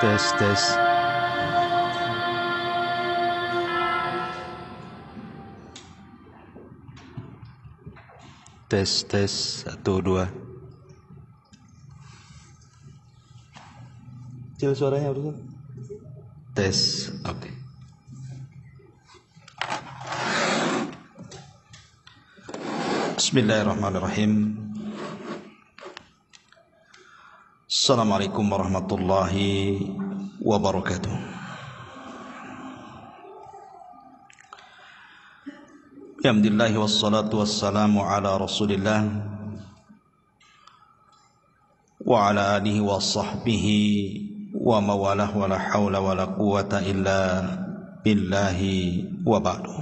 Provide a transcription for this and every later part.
Tes tes. Tes tes 1 2. Kecil suaranya udah. Tes. Oke. Bismillahirrahmanirrahim. Assalamualaikum warahmatullahi wabarakatuh. Alhamdulillah wassalatu wassalamu ala Rasulillah wa ala alihi wa sahbihi wa mawalah wa la hawla wa la quwata illa billahi wa ba'du.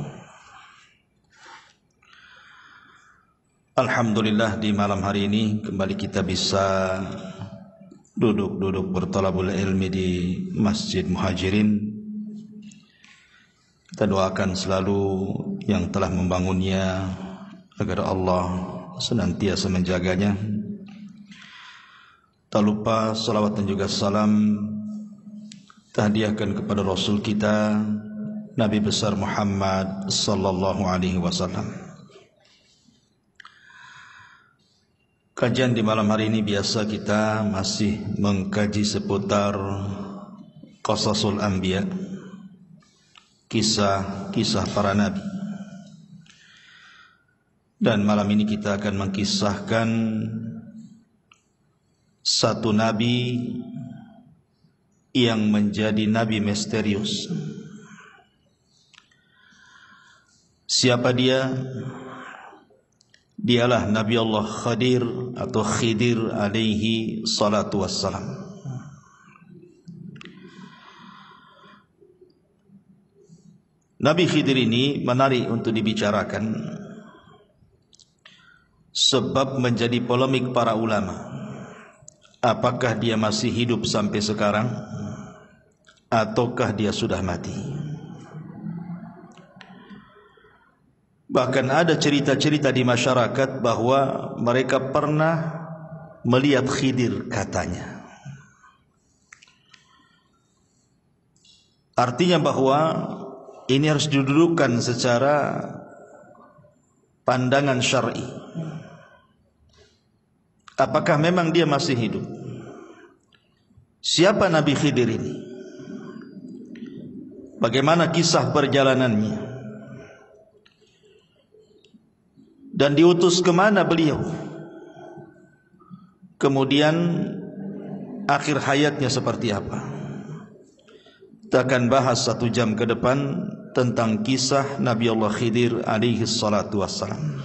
Alhamdulillah, di malam hari ini kembali kita bisa duduk bertolabul ilmi di Masjid Muhajirin. Kita doakan selalu yang telah membangunnya agar Allah senantiasa menjaganya. Tak lupa salawat dan juga salam tahdiahkan kepada Rasul kita Nabi besar Muhammad sallallahu alaihi wasallam. Kajian di malam hari ini biasa kita masih mengkaji seputar Qasasul Anbiya, kisah-kisah para nabi. Dan malam ini kita akan mengkisahkan satu nabi yang menjadi nabi misterius. Siapa dia? Dialah Nabi Allah Khadir atau Khidir alaihi salatu wassalam. Nabi Khidir ini menarik untuk dibicarakan sebab menjadi polemik para ulama. Apakah dia masih hidup sampai sekarang ataukah dia sudah mati? Bahkan ada cerita-cerita di masyarakat bahwa mereka pernah melihat Khidir katanya. Artinya bahwa ini harus didudukkan secara pandangan syar'i. Apakah memang dia masih hidup? Siapa Nabi Khidir ini? Bagaimana kisah perjalanannya? Dan diutus kemana beliau? Kemudian akhir hayatnya seperti apa? Kita akan bahas 1 jam ke depan tentang kisah Nabi Allah Khidir alaihi salatu wassalam.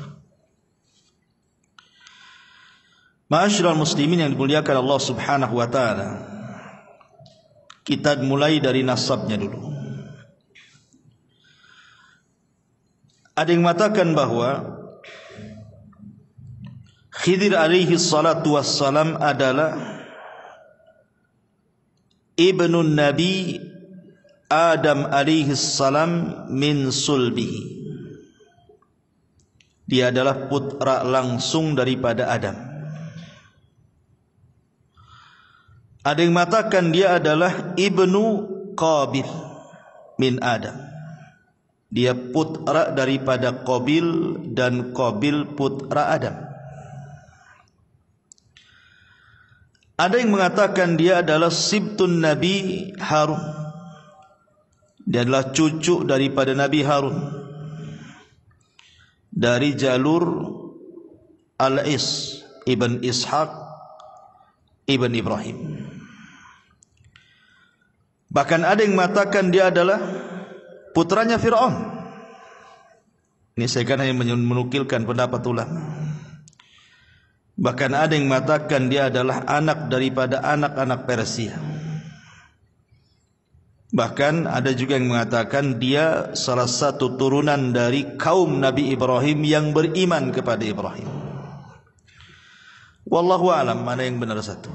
Ma'asyiral muslimin yang dimuliakan Allah subhanahu wa ta'ala, kita mulai dari nasabnya dulu. Ada yang mengatakan bahwa Khidir alaihi salatu wassalam adalah ibnu Nabi Adam alaihi salam min sulbihi. Dia adalah putra langsung daripada Adam. Ada yang mengatakan dia adalah ibnu Qabil min Adam. Dia putra daripada Qabil dan Qabil putra Adam. Ada yang mengatakan dia adalah sibtun Nabi Harun. Dia adalah cucu daripada Nabi Harun dari jalur Al-Is ibn Ishaq ibn Ibrahim. Bahkan ada yang mengatakan dia adalah putranya Fir'aun. Ini saya kan hanya menukilkan pendapat ulama. Bahkan ada yang mengatakan dia adalah anak daripada anak-anak Persia. Bahkan ada juga yang mengatakan dia salah satu turunan dari kaum Nabi Ibrahim yang beriman kepada Ibrahim. Wallahu a'lam mana yang benar satu.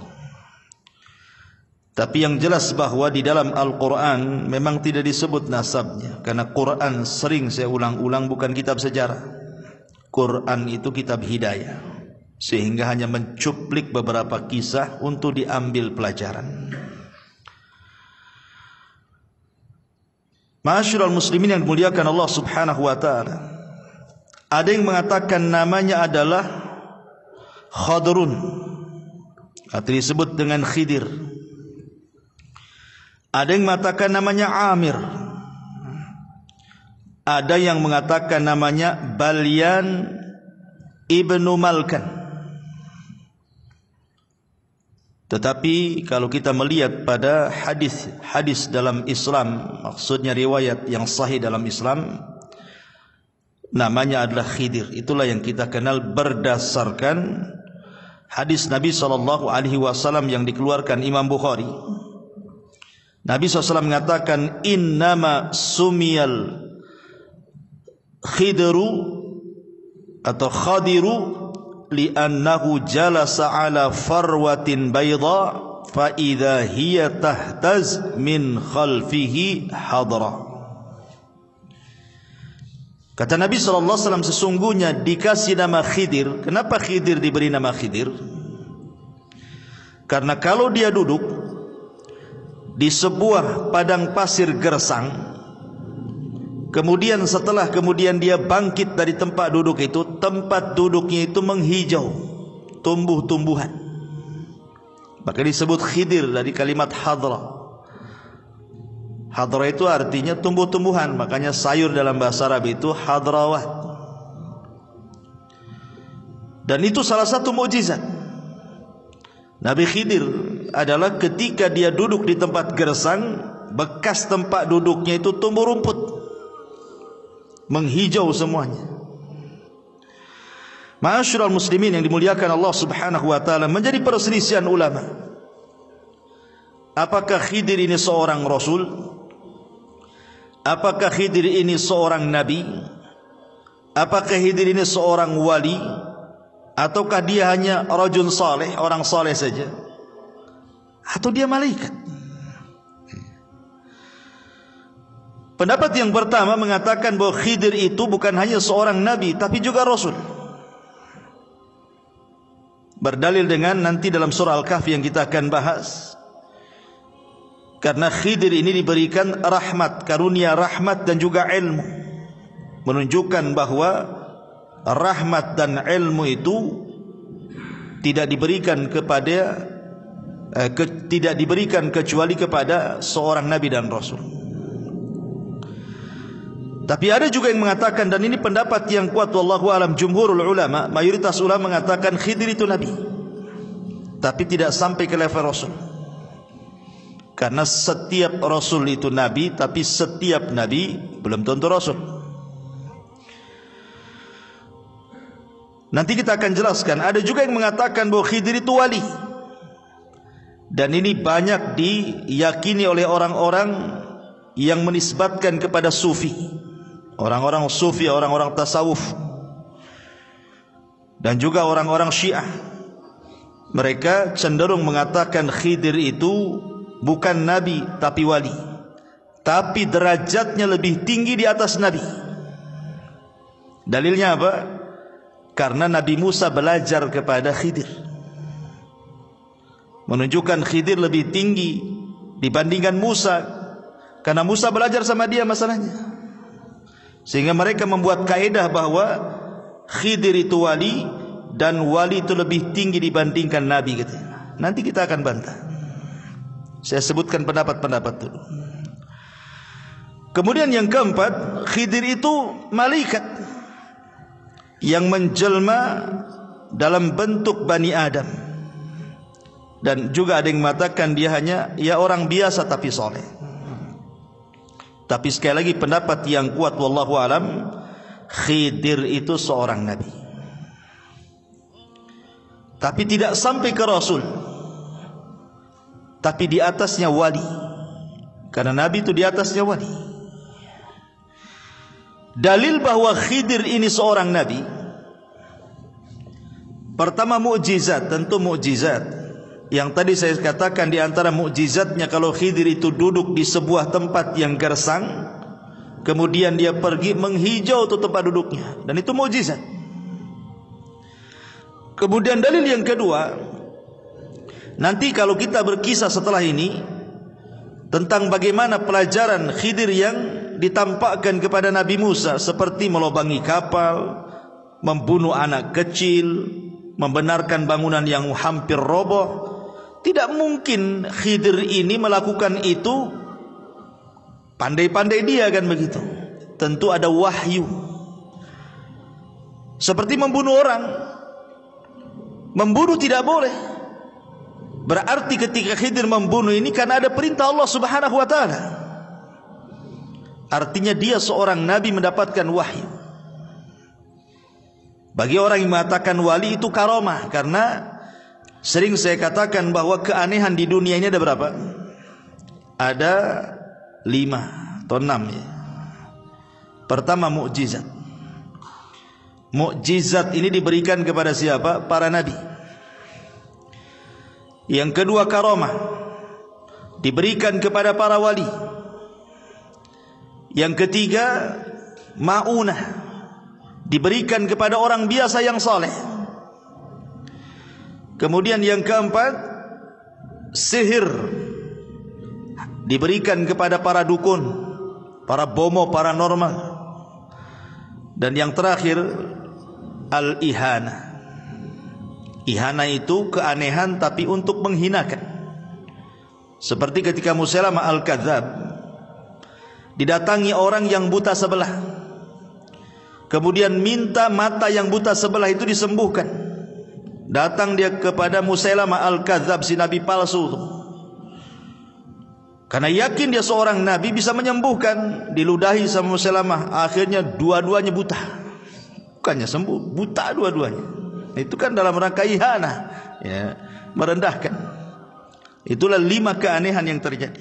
Tapi yang jelas bahwa di dalam Al-Quran memang tidak disebut nasabnya. Karena Quran sering saya ulang-ulang bukan kitab sejarah. Quran itu kitab hidayah. Sehingga hanya mencuplik beberapa kisah untuk diambil pelajaran. Ma'asyiral muslimin yang dimuliakan Allah Subhanahu wa taala, ada yang mengatakan namanya adalah Khadrun atau disebut dengan Khidir. Ada yang mengatakan namanya Amir. Ada yang mengatakan namanya Balyan ibnu Malkan. Tetapi kalau kita melihat pada hadis dalam Islam, maksudnya riwayat yang sahih dalam Islam, namanya adalah Khidir. Itulah yang kita kenal berdasarkan hadis Nabi SAW yang dikeluarkan Imam Bukhari. Nabi SAW mengatakan, innama sumiyal khidru atau khadiru li'annahu jalasa ala farwatin bayda fa idza hiya tahtaz min khalfihi hadra. Kata Nabi SAW, sesungguhnya dikasih nama Khidir. Kenapa Khidir diberi nama Khidir? Karena kalau dia duduk di sebuah padang pasir gersang, kemudian setelah dia bangkit dari tempat duduk itu, tempat duduknya itu menghijau, tumbuh-tumbuhan. Maka disebut Khidir dari kalimat hadra. Hadra itu artinya tumbuh-tumbuhan, makanya sayur dalam bahasa Arab itu hadrawat. Dan itu salah satu mukjizat Nabi Khidir adalah ketika dia duduk di tempat gersang, bekas tempat duduknya itu tumbuh rumput, menghijau semuanya. Ma'asyiral muslimin yang dimuliakan Allah Subhanahu wa taala, menjadi perselisihan ulama. Apakah Khidir ini seorang rasul? Apakah Khidir ini seorang nabi? Apakah Khidir ini seorang wali? Ataukah dia hanya rajul saleh, orang saleh saja? Atau dia malaikat? Pendapat yang pertama mengatakan bahwa Khidir itu bukan hanya seorang nabi, tapi juga rasul. Berdalil dengan nanti dalam surah Al-Kahfi yang kita akan bahas. Karena Khidir ini diberikan rahmat, karunia rahmat dan juga ilmu, menunjukkan bahwa rahmat dan ilmu itu tidak diberikan kecuali kepada seorang nabi dan rasul. Tapi ada juga yang mengatakan, dan ini pendapat yang kuat wallahu alam, jumhurul ulama, mayoritas ulama mengatakan Khidir itu nabi, tapi tidak sampai ke level rasul. Karena setiap rasul itu nabi, tapi setiap nabi belum tentu rasul. Nanti kita akan jelaskan. Ada juga yang mengatakan bahwa Khidir itu wali, dan ini banyak diyakini oleh orang-orang yang menisbatkan kepada sufi, orang-orang sufi, orang-orang tasawuf, dan juga orang-orang Syiah. Mereka cenderung mengatakan Khidir itu bukan nabi tapi wali, tapi derajatnya lebih tinggi di atas nabi. Dalilnya apa? Karena Nabi Musa belajar kepada Khidir, menunjukkan Khidir lebih tinggi dibandingkan Musa, karena Musa belajar sama dia masalahnya. Sehingga mereka membuat kaedah bahwa Khidir itu wali, dan wali itu lebih tinggi dibandingkan nabi gitu. Nanti kita akan bantah. Saya sebutkan pendapat-pendapat dulu. Kemudian yang keempat, Khidir itu malaikat yang menjelma dalam bentuk Bani Adam. Dan juga ada yang mengatakan dia hanya orang biasa tapi soleh. Tapi sekali lagi pendapat yang kuat wallahu alam, Khidir itu seorang nabi, tapi tidak sampai ke rasul, tapi di atasnya wali. Karena nabi itu di atasnya wali. Dalil bahwa Khidir ini seorang nabi, pertama mukjizat, tentu mukjizat. Yang tadi saya katakan di antara mukjizatnya, kalau Khidir itu duduk di sebuah tempat yang gersang, kemudian dia pergi menghijau itu tempat duduknya, dan itu mukjizat. Kemudian dalil yang kedua, nanti kalau kita berkisah setelah ini tentang bagaimana pelajaran Khidir yang ditampakkan kepada Nabi Musa seperti melobangi kapal, membunuh anak kecil, membenarkan bangunan yang hampir roboh. Tidak mungkin Khidir ini melakukan itu pandai-pandai dia kan begitu. Tentu ada wahyu. Seperti membunuh orang. Membunuh tidak boleh. Berarti ketika Khidir membunuh ini karena ada perintah Allah Subhanahu wa taala. Artinya dia seorang nabi mendapatkan wahyu. Bagi orang yang mengatakan wali itu karomah, karena sering saya katakan bahwa keanehan di dunia ini ada berapa? Ada 5 atau 6 ya. Pertama, mukjizat. Mukjizat ini diberikan kepada siapa? Para nabi. Yang kedua, karomah, diberikan kepada para wali. Yang ketiga, ma'unah, diberikan kepada orang biasa yang saleh. Kemudian yang keempat, sihir, diberikan kepada para dukun, para bomo paranormal. Dan yang terakhir, al-ihana. Ihana itu keanehan tapi untuk menghinakan. Seperti ketika Musailamah al-Kadzab didatangi orang yang buta sebelah, kemudian minta mata yang buta sebelah itu disembuhkan. Datang dia kepada Musailamah al-Kadzab, si nabi palsu itu, karena yakin dia seorang nabi bisa menyembuhkan. Diludahi sama Musailamah, akhirnya dua-duanya buta. Bukannya sembuh, buta dua-duanya. Itu kan dalam rangka ihana, ya, merendahkan. Itulah 5 keanehan yang terjadi.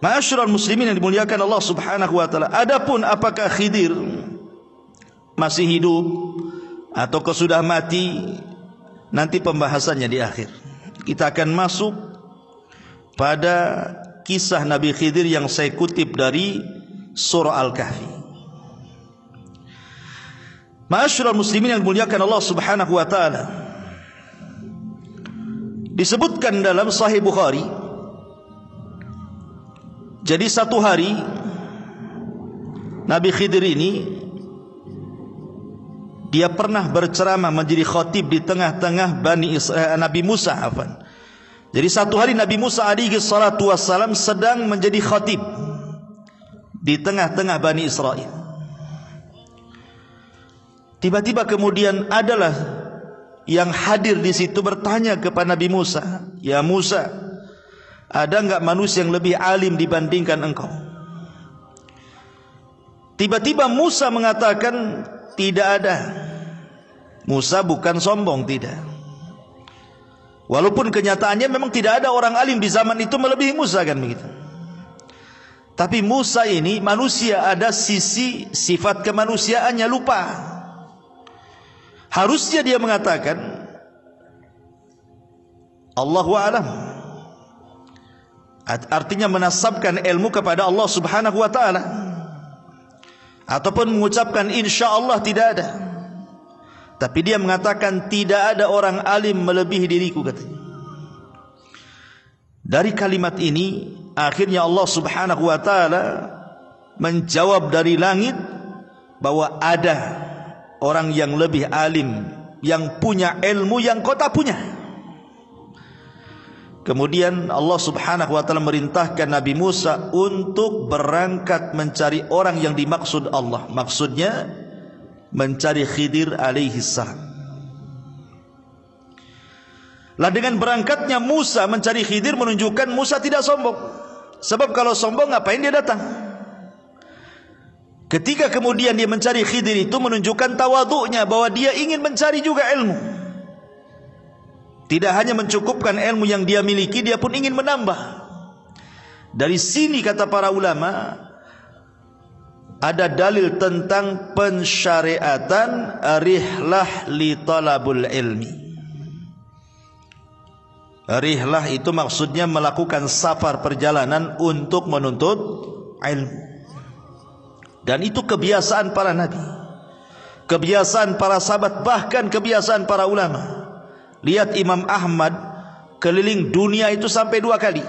Ma'asyiral muslimin yang dimuliakan Allah Subhanahu wa taala. Adapun apakah Khidir masih hidup atau sudah mati, nanti pembahasannya di akhir. Kita akan masuk pada kisah Nabi Khidir yang saya kutip dari surah Al-Kahfi. Ma'asyiral muslimin yang dimuliakan Allah Subhanahu wa taala. Disebutkan dalam Sahih Bukhari, jadi satu hari Nabi Khidir ini dia pernah berceramah menjadi khatib di tengah-tengah Nabi Musa. Jadi satu hari Nabi Musa alaihi salatu wassalam sedang menjadi khatib di tengah-tengah Bani Israel. Tiba-tiba kemudian adalah yang hadir di situ bertanya kepada Nabi Musa, "Ya Musa, ada enggak manusia yang lebih alim dibandingkan engkau?" Tiba-tiba Musa mengatakan, "Tidak ada." Musa bukan sombong, tidak. Walaupun kenyataannya memang tidak ada orang alim di zaman itu melebihi Musa kan begitu. Tapi Musa ini manusia, ada sisi sifat kemanusiaannya lupa. Harusnya dia mengatakan Allahu a'lam, artinya menasabkan ilmu kepada Allah Subhanahu wa taala, ataupun mengucapkan insyaallah tidak ada. Tapi dia mengatakan tidak ada orang alim melebihi diriku, katanya. Dari kalimat ini akhirnya Allah Subhanahu wa taala menjawab dari langit bahwa ada orang yang lebih alim, yang punya ilmu yang kau tak punya. Kemudian Allah Subhanahu wa taala merintahkan Nabi Musa untuk berangkat mencari orang yang dimaksud Allah. Maksudnya mencari Khidir alaihi salam. Lah dengan berangkatnya Musa mencari Khidir menunjukkan Musa tidak sombong. Sebab kalau sombong ngapain dia datang? Ketika kemudian dia mencari Khidir itu menunjukkan tawadhu'nya, bahwa dia ingin mencari juga ilmu. Tidak hanya mencukupkan ilmu yang dia miliki, dia pun ingin menambah. Dari sini kata para ulama, ada dalil tentang pensyariatan rihlah li talabul ilmi. Rihlah itu maksudnya melakukan safar, perjalanan untuk menuntut ilmu. Dan itu kebiasaan para nabi, kebiasaan para sahabat, bahkan kebiasaan para ulama. Lihat Imam Ahmad keliling dunia itu sampai 2 kali.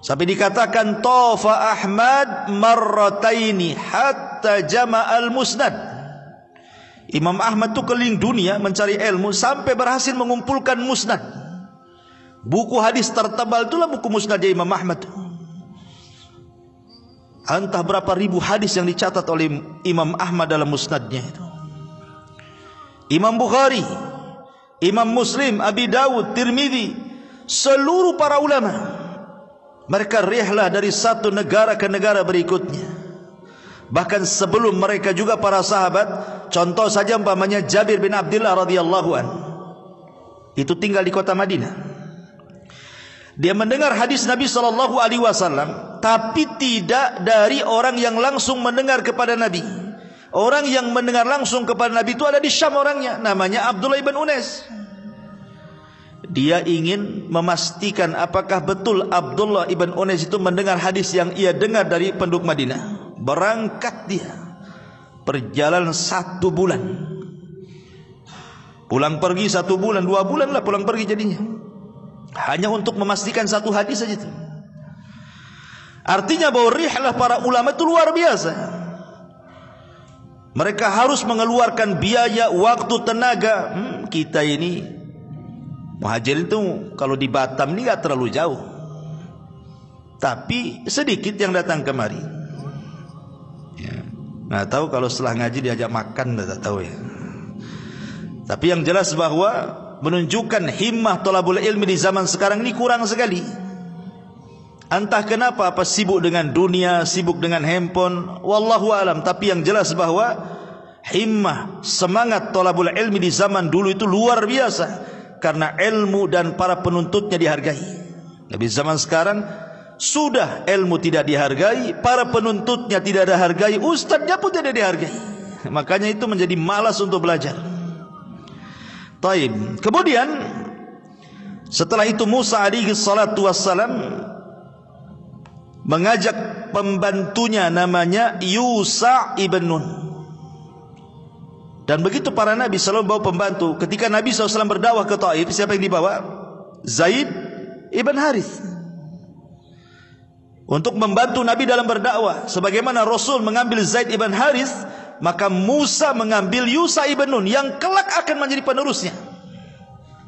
Sampai dikatakan Tafa Ahmad marrataini hatta jama'al musnad. Imam Ahmad itu keliling dunia mencari ilmu sampai berhasil mengumpulkan musnad. Buku hadis tertebal itulah buku musnadnya Imam Ahmad. Entah berapa ribu hadis yang dicatat oleh Imam Ahmad dalam musnadnya itu. Imam Bukhari, Imam Muslim, Abi Dawud, Tirmidzi, seluruh para ulama, mereka rihlah dari satu negara ke negara berikutnya. Bahkan sebelum mereka juga para sahabat, contoh saja umpamanya Jabir bin Abdullah radhiyallahu anhu, itu tinggal di kota Madinah. Dia mendengar hadis Nabi sallallahu alaihi wasallam, tapi tidak dari orang yang langsung mendengar kepada Nabi. Orang yang mendengar langsung kepada Nabi itu ada di Syam orangnya, namanya Abdullah ibn Unais. Dia ingin memastikan apakah betul Abdullah ibn Unais itu mendengar hadis yang ia dengar dari penduduk Madinah. Berangkat dia, perjalanan 1 bulan, pulang pergi 1 bulan, 2 bulan lah pulang pergi jadinya, hanya untuk memastikan satu hadis saja itu. Artinya bahwa rihlah para ulama itu luar biasa. Mereka harus mengeluarkan biaya, waktu, tenaga. Kita ini muhajirin itu kalau di Batam ini gak terlalu jauh, tapi sedikit yang datang kemari. Nggak tahu kalau setelah ngaji diajak makan, nggak tahu ya. Tapi yang jelas bahwa menunjukkan himmah thalabul ilmi di zaman sekarang ini kurang sekali. Entah kenapa, apa sibuk dengan dunia, sibuk dengan handphone, wallahu alam. Tapi yang jelas bahwa himmah, semangat thalabul ilmi di zaman dulu itu luar biasa, karena ilmu dan para penuntutnya dihargai. Tapi zaman sekarang sudah ilmu tidak dihargai, para penuntutnya tidak dihargai, ustadznya pun tidak dihargai. Makanya itu menjadi malas untuk belajar. Taib. Kemudian setelah itu Musa alaihi salatu wassalam mengajak pembantunya namanya Yusha ibn Nun. Dan begitu para nabi selalu bawa pembantu. Ketika Nabi SAW berdakwah ke Taif, siapa yang dibawa? Zaid ibn Harith, untuk membantu Nabi dalam berdakwah. Sebagaimana Rasul mengambil Zaid ibn Harith, maka Musa mengambil Yusha ibn Nun yang kelak akan menjadi penerusnya.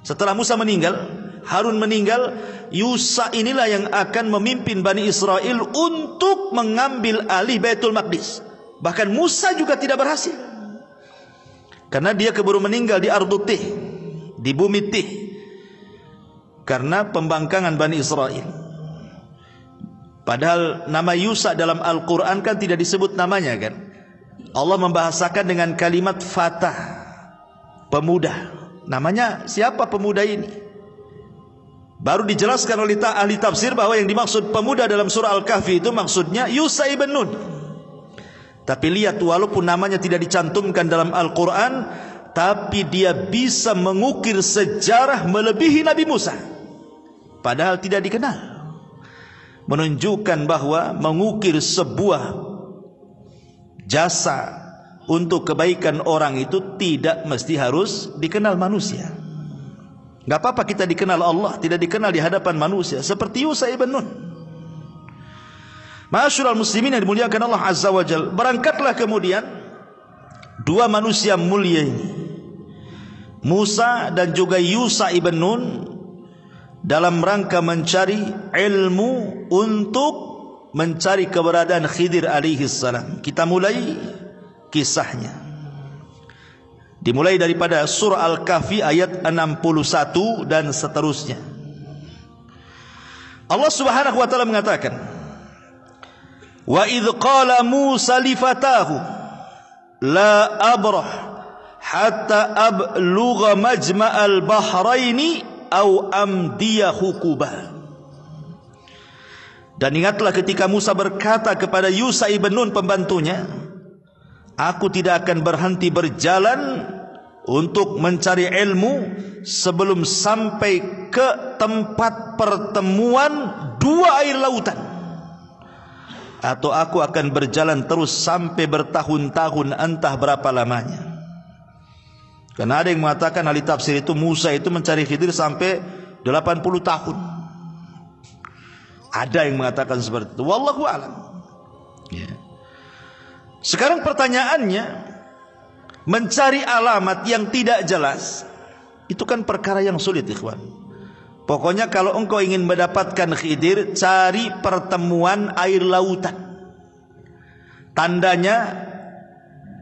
Setelah Musa meninggal, Harun meninggal, Yusha inilah yang akan memimpin Bani Israel untuk mengambil alih Baitul Maqdis. Bahkan Musa juga tidak berhasil, karena dia keburu meninggal di Ardut Tih, di bumi Tih, karena pembangkangan Bani Israel. Padahal nama Yusha dalam Al-Quran kan tidak disebut namanya kan. Allah membahasakan dengan kalimat fatah, pemuda. Namanya siapa pemuda ini? Baru dijelaskan oleh ahli tafsir bahwa yang dimaksud pemuda dalam surah Al-Kahfi itu maksudnya Yusha ibn Nun. Tapi lihat, walaupun namanya tidak dicantumkan dalam Al-Quran, tapi dia bisa mengukir sejarah melebihi Nabi Musa, padahal tidak dikenal. Menunjukkan bahwa mengukir sebuah jasa untuk kebaikan orang itu tidak mesti harus dikenal manusia. Gak apa-apa kita dikenal Allah, tidak dikenal di hadapan manusia, seperti Yusha ibn Nun. Ma'asyiral muslimin yang dimuliakan Allah Azza wa Jalla, berangkatlah kemudian 2 manusia mulia ini, Musa dan juga Yusha ibn Nun, dalam rangka mencari ilmu untuk mencari keberadaan Khidir alaihi salam. Kita mulai kisahnya. Dimulai daripada surah Al-Kahfi ayat 61 dan seterusnya. Allah Subhanahu wa taala mengatakan, "Wa idz qala Musa li fatahu la abrah hatta ablugha majma'al bahraini au amdiya hukuba." Dan ingatlah ketika Musa berkata kepada Yusha ibn Nun pembantunya, "Aku tidak akan berhenti berjalan untuk mencari ilmu sebelum sampai ke tempat pertemuan 2 air lautan, atau aku akan berjalan terus sampai bertahun-tahun, entah berapa lamanya." Karena ada yang mengatakan ahli tafsir itu Musa itu mencari Khidir sampai 80 tahun. Ada yang mengatakan seperti itu. Wallahu a'lam. Ya. Sekarang pertanyaannya, mencari alamat yang tidak jelas itu kan perkara yang sulit, ikhwan. Pokoknya kalau engkau ingin mendapatkan Khidir, cari pertemuan air lautan. Tandanya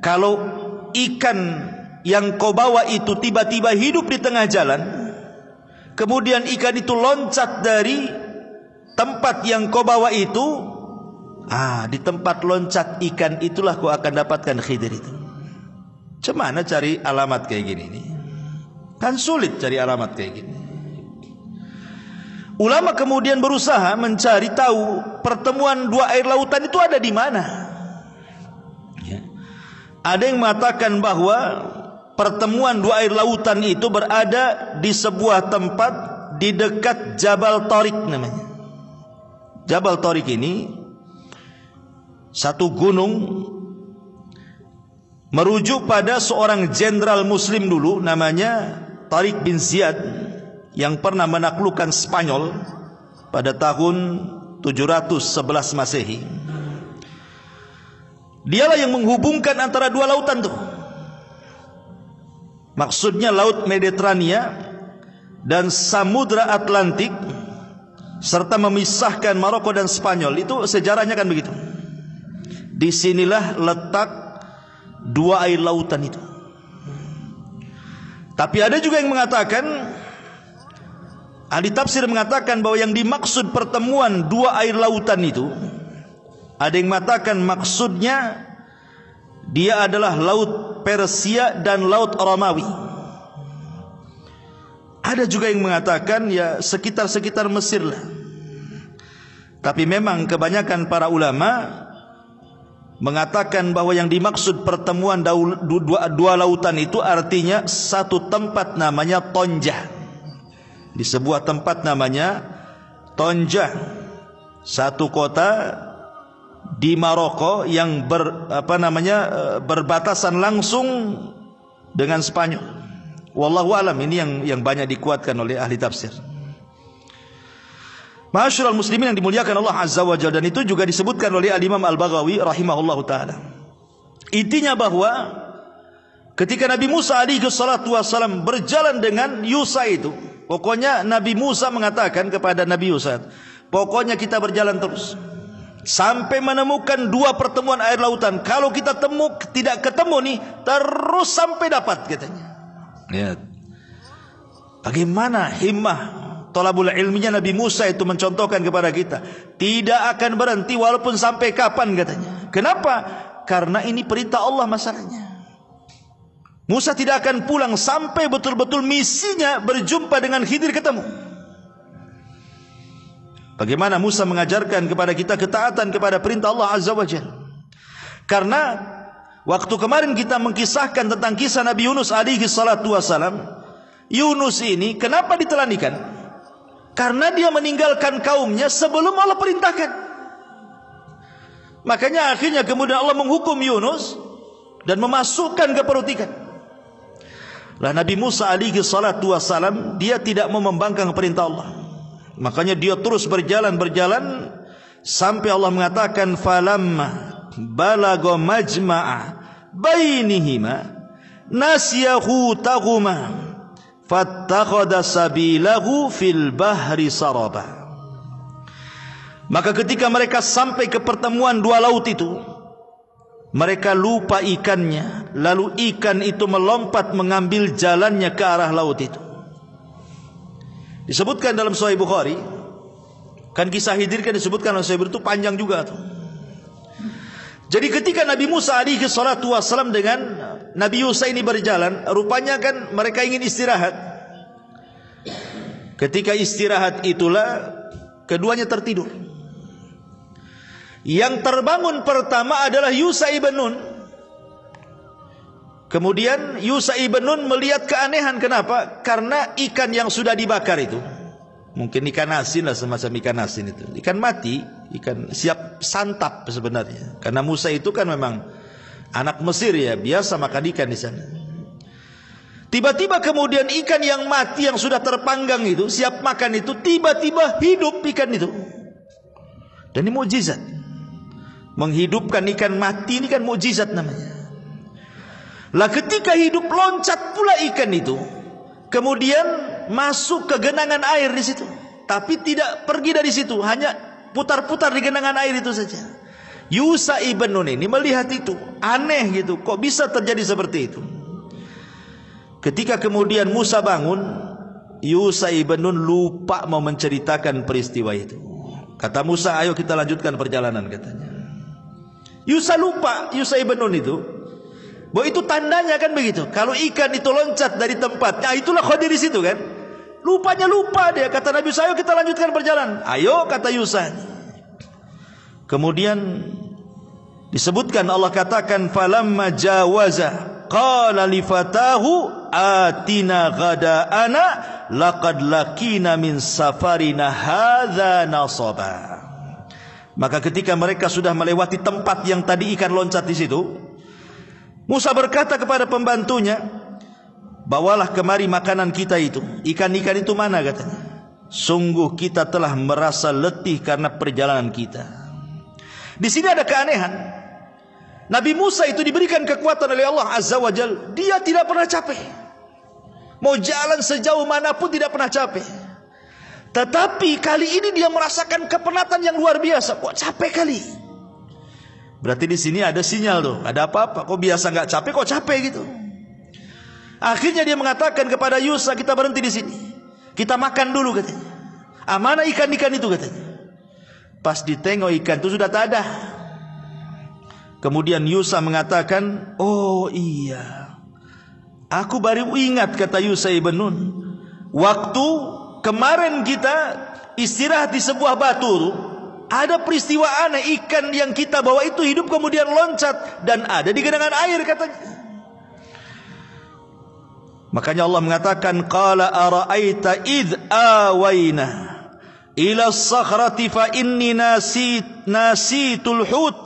kalau ikan yang kau bawa itu tiba-tiba hidup di tengah jalan, kemudian ikan itu loncat dari tempat yang kau bawa itu, di tempat loncat ikan itulah kau akan dapatkan Khidir itu. Cemana cari alamat kayak gini nih? Kan sulit cari alamat kayak gini. Ulama kemudian berusaha mencari tahu pertemuan dua air lautan itu ada di mana. Ya. Ada yang mengatakan bahwa pertemuan dua air lautan itu berada di sebuah tempat di dekat Jabal Tariq namanya. Jabal Tariq ini satu gunung merujuk pada seorang jenderal muslim dulu namanya Tariq bin Ziyad yang pernah menaklukkan Spanyol pada tahun 711 Masehi. Dialah yang menghubungkan antara dua lautan tuh. Maksudnya Laut Mediterania dan Samudra Atlantik, serta memisahkan Maroko dan Spanyol. Itu sejarahnya kan begitu. Disinilah letak dua air lautan itu. Tapi ada juga yang mengatakan, ahli tafsir mengatakan bahwa yang dimaksud pertemuan dua air lautan itu, ada yang mengatakan maksudnya dia adalah Laut Persia dan Laut Romawi. Ada juga yang mengatakan ya sekitar-sekitar Mesir lah. Tapi memang kebanyakan para ulama mengatakan bahwa yang dimaksud pertemuan dua lautan itu artinya satu tempat namanya Tonjah. Di sebuah tempat namanya Tonjah, satu kota di Maroko yang berbatasan langsung dengan Spanyol. Wallahu alam, ini yang banyak dikuatkan oleh ahli tafsir. Ma'asyiral muslimin yang dimuliakan Allah Azza wa Jalla, dan itu juga disebutkan oleh Al-Imam Al-Baghawi rahimahullahu taala. Intinya bahwa ketika Nabi Musa alaihi salatu wasallam berjalan dengan Yusa itu, pokoknya Nabi Musa mengatakan kepada Nabi Yusa, pokoknya kita berjalan terus sampai menemukan dua pertemuan air lautan. Kalau kita tidak ketemu nih, terus sampai dapat katanya. Lihat bagaimana himmah thalabul ilminya Nabi Musa itu mencontohkan kepada kita, tidak akan berhenti walaupun sampai kapan katanya. Kenapa? Karena ini perintah Allah masalahnya. Musa tidak akan pulang sampai betul-betul misinya berjumpa dengan Khidir ketemu. Bagaimana Musa mengajarkan kepada kita ketaatan kepada perintah Allah Azza wa Jalla. Karena waktu kemarin kita mengkisahkan tentang kisah Nabi Yunus alaihi salatu wasalam, Yunus ini kenapa ditelanikan? Karena dia meninggalkan kaumnya sebelum Allah perintahkan. Makanya akhirnya kemudian Allah menghukum Yunus dan memasukkan ke perut ikan. Lah Nabi Musa alaihi salatu wasalam, dia tidak mau membangkang perintah Allah. Makanya dia terus berjalan sampai Allah mengatakan falamma balagha majma'a bainihima nasiyahu taghuma fattakhadha sabilahu fil bahri saraba. Maka ketika mereka sampai ke pertemuan dua laut itu, mereka lupa ikannya, lalu ikan itu melompat mengambil jalannya ke arah laut itu. Disebutkan dalam Sahih Bukhari, kan kisah Khidir kan disebutkan dalam Sahih Bukhari itu panjang juga tuh. Jadi ketika Nabi Musa alaihi salatu wasallam dengan Nabi Yusa ini berjalan, rupanya kan mereka ingin istirahat. Ketika istirahat itulah keduanya tertidur. Yang terbangun pertama adalah Yusa ibn Nun. Kemudian Yusa ibn Nun melihat keanehan. Kenapa? Karena ikan yang sudah dibakar itu, mungkin ikan asin lah, semacam ikan asin itu, ikan mati, ikan siap santap sebenarnya. Karena Musa itu kan memang anak Mesir ya, biasa makan ikan di sana. Tiba-tiba kemudian ikan yang mati yang sudah terpanggang itu, siap makan itu, tiba-tiba hidup ikan itu. Dan ini mukjizat. Menghidupkan ikan mati ini kan mukjizat namanya. Lah ketika hidup loncat pula ikan itu, kemudian masuk ke genangan air di situ. Tapi tidak pergi dari situ, hanya putar-putar di genangan air itu saja. Yusha ibn Nun ini melihat itu, aneh gitu, kok bisa terjadi seperti itu. Ketika kemudian Musa bangun, Yusha ibn Nun lupa mau menceritakan peristiwa itu. Kata Musa, ayo kita lanjutkan perjalanan katanya. Yusha lupa, Yusha ibn Nun itu, bahwa itu tandanya kan begitu. Kalau ikan itu loncat dari tempatnya, itulah Khadir di situ kan. Lupanya lupa dia. Kata Nabi, ayo kita lanjutkan perjalanan. Ayo kata Yusha. Kemudian disebutkan Allah katakan falamma jawaza qala li fatahu atina ghada'ana laqad laqina min safarina hadza nasaba. Maka ketika mereka sudah melewati tempat yang tadi ikan loncat di situ, Musa berkata kepada pembantunya, bawalah kemari makanan kita itu. Ikan-ikan itu mana katanya? Sungguh kita telah merasa letih karena perjalanan kita. Di sini ada keanehan. Nabi Musa itu diberikan kekuatan oleh Allah Azza wa Jal. Dia tidak pernah capek. Mau jalan sejauh manapun tidak pernah capek. Tetapi kali ini dia merasakan kepenatan yang luar biasa. Kok capek kali? Berarti di sini ada sinyal tuh, ada apa-apa. Kok biasa nggak capek, kok capek gitu. Akhirnya dia mengatakan kepada Yusha, kita berhenti di sini. Kita makan dulu katanya. Mana ikan-ikan itu katanya. Pas ditengok ikan itu sudah tak ada. Kemudian Yusha mengatakan, oh iya, aku baru ingat kata Yusha ibn Nun. Waktu kemarin kita istirahat di sebuah batu, ada peristiwa aneh, ikan yang kita bawa itu hidup kemudian loncat dan ada di genangan air katanya. Makanya Allah mengatakan qala ara'aita id awaina ila as-sakhrati fa inni nasitul hut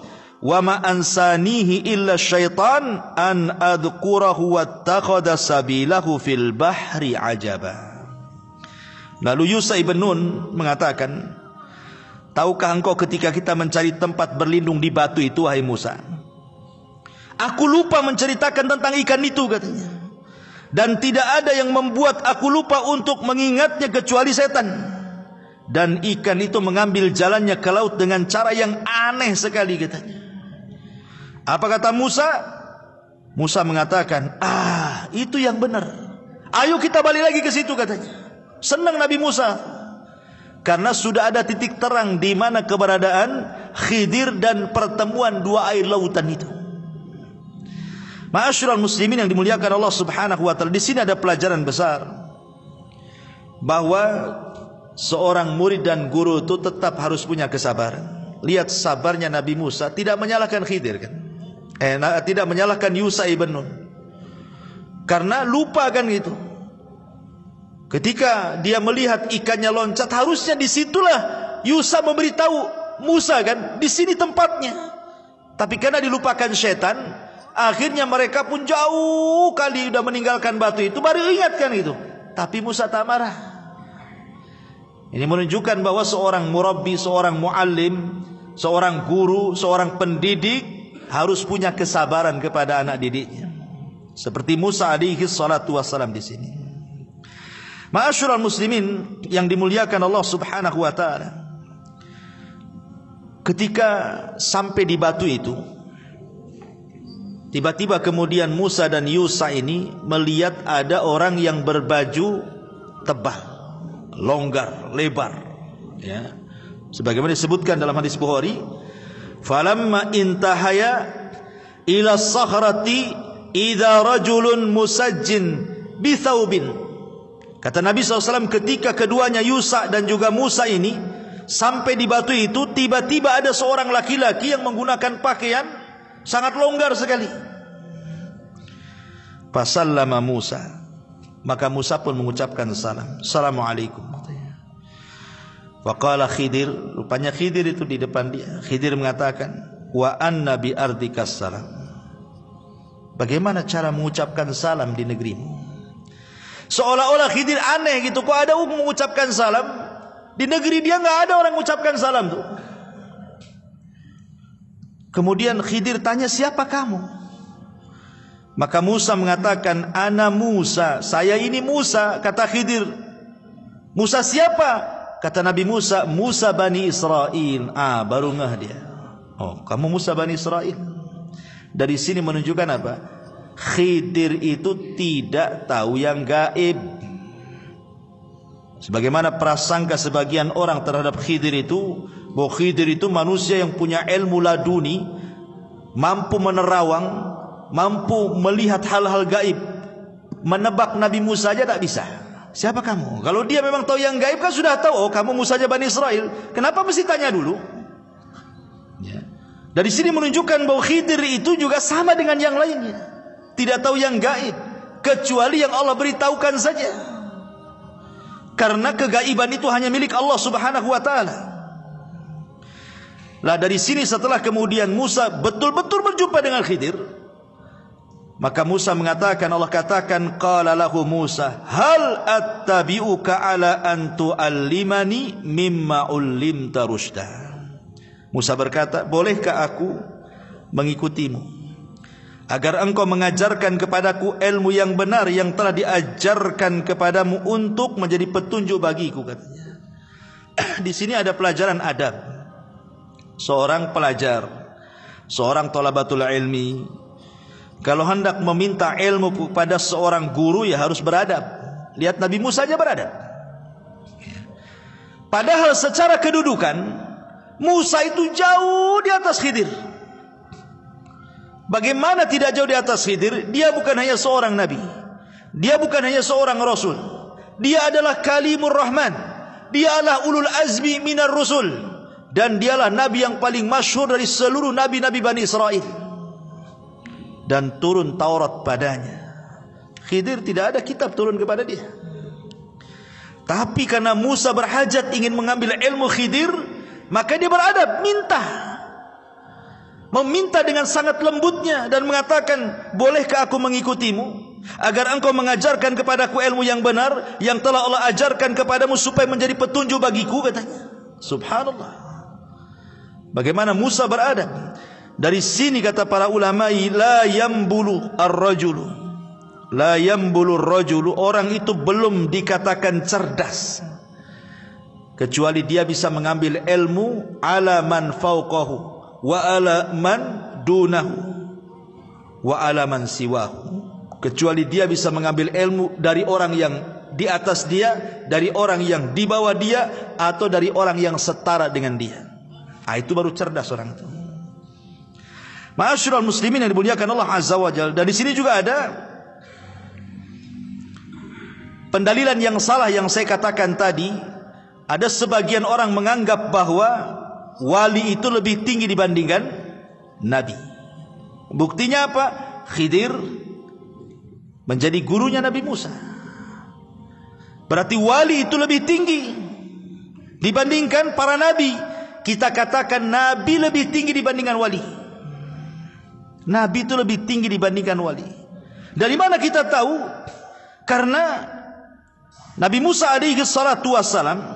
wa ma ansanihi illa syaitan an adhkurahu wattakhadha sabilahu fil bahri ajaba. Lalu Yusha ibn Nun mengatakan, tahukah engkau ketika kita mencari tempat berlindung di batu itu, wahai Musa, aku lupa menceritakan tentang ikan itu katanya. Dan tidak ada yang membuat aku lupa untuk mengingatnya kecuali setan. Dan ikan itu mengambil jalannya ke laut dengan cara yang aneh sekali katanya. Apa kata Musa? Musa mengatakan, itu yang benar. Ayo kita balik lagi ke situ katanya. Senang Nabi Musa. Karena sudah ada titik terang di mana keberadaan Khidir dan pertemuan dua air lautan itu. Ma'asyiral muslimin yang dimuliakan Allah Subhanahu wa taala, di sini ada pelajaran besar bahwa seorang murid dan guru itu tetap harus punya kesabaran. Lihat sabarnya Nabi Musa, tidak menyalahkan Khidir kan? Tidak menyalahkan Yusha ibn Nun. Karena lupa kan gitu. Ketika dia melihat ikannya loncat, harusnya disitulah Yusha memberitahu Musa kan, di sini tempatnya. Tapi karena dilupakan setan, akhirnya mereka pun jauh kali sudah meninggalkan batu itu, baru ingatkan itu. Tapi Musa tak marah. Ini menunjukkan bahwa seorang murabbi, seorang muallim, seorang guru, seorang pendidik harus punya kesabaran kepada anak didiknya. Seperti Musa alaihi salatu wassalam di sini. Ma'asyiral muslimin yang dimuliakan Allah Subhanahu wa taala. Ketika sampai di batu itu, tiba-tiba kemudian Musa dan Yusha ini melihat ada orang yang berbaju tebal, longgar, lebar, ya. Sebagaimana disebutkan dalam hadis Bukhari, falamma intahaya ila sakhrati idza rajulun musajjin bi thawbin. Kata Nabi SAW, ketika keduanya Yusha dan juga Musa ini sampai di batu itu, tiba-tiba ada seorang laki-laki yang menggunakan pakaian sangat longgar sekali. Fasallama Musa, maka Musa pun mengucapkan salam. Assalamualaikum. Faqala Khidir, rupanya Khidir itu di depan dia. Khidir mengatakan, wa anna bi ardikas salam. Bagaimana cara mengucapkan salam di negerimu? Seolah-olah Khidir aneh gitu, kok ada mengucapkan salam di negeri dia, nggak ada orang mengucapkan salam tuh. Kemudian Khidir tanya, siapa kamu? Maka Musa mengatakan, ana Musa, saya ini Musa. Kata Khidir, Musa siapa? Kata Nabi Musa, Musa Bani Israel. Baru ngeh dia. Oh, kamu Musa Bani Israel. Dari sini menunjukkan apa? Khidir itu tidak tahu yang gaib. Sebagaimana prasangka sebagian orang terhadap Khidir itu, bahwa Khidir itu manusia yang punya ilmu laduni, mampu menerawang, mampu melihat hal-hal gaib. Menebak Nabi Musa aja tak bisa. Siapa kamu? Kalau dia memang tahu yang gaib kan sudah tahu, oh kamu Musa Bani Israel. Kenapa mesti tanya dulu? Ya. Dari sini menunjukkan bahwa Khidir itu juga sama dengan yang lainnya, tidak tahu yang gaib, kecuali yang Allah beritahukan saja. Karena kegaiban itu hanya milik Allah Subhanahu wa ta'ala. Lah dari sini setelah kemudian Musa betul-betul berjumpa dengan Khidir, maka Musa mengatakan, Allah katakan, qala lahu Musa, hal attabi'uka ala an tu'allimani mimma ullimta rusyda. Musa berkata, bolehkah aku mengikutimu agar engkau mengajarkan kepadaku ilmu yang benar yang telah diajarkan kepadamu untuk menjadi petunjuk bagiku, katanya. Di sini ada pelajaran adab. Seorang pelajar, seorang thalabatul ilmi, kalau hendak meminta ilmu kepada seorang guru ya harus beradab. Lihat Nabi Musa aja beradab. Padahal secara kedudukan Musa itu jauh di atas Khidir. Bagaimana tidak jauh di atas Khidir? Dia bukan hanya seorang nabi, dia bukan hanya seorang rasul, dia adalah kalimur rahman, dia adalah ulul azmi minar rusul, dan dialah nabi yang paling masyhur dari seluruh nabi-nabi Bani Israel. Dan turun Taurat padanya. Khidir tidak ada kitab turun kepada dia. Tapi karena Musa berhajat ingin mengambil ilmu Khidir, maka dia beradab, meminta dengan sangat lembutnya dan mengatakan, bolehkah aku mengikutimu agar engkau mengajarkan kepadaku ilmu yang benar yang telah Allah ajarkan kepadamu supaya menjadi petunjuk bagiku, katanya. Subhanallah, bagaimana Musa beradab. Dari sini kata para ulama, la yambulu ar-rajulu, la yambulu ar-rajulu, orang itu belum dikatakan cerdas kecuali dia bisa mengambil ilmu ala man fauqahu wa ala man dunahu wa ala man siwahu, kecuali dia bisa mengambil ilmu dari orang yang di atas dia, dari orang yang di bawah dia, atau dari orang yang setara dengan dia. Itu baru cerdas orang itu. Ma'asyiral muslimin yang dimuliakan Allah Azza wa Jalla. Dan di sini juga ada pendalilan yang salah yang saya katakan tadi. Ada sebagian orang menganggap bahwa wali itu lebih tinggi dibandingkan nabi. Buktinya apa? Khidir menjadi gurunya Nabi Musa. Berarti wali itu lebih tinggi dibandingkan para nabi. Kita katakan nabi lebih tinggi dibandingkan wali. Nabi itu lebih tinggi dibandingkan wali. Dari mana kita tahu? Karena Nabi Musa alaihi salatu wassalam,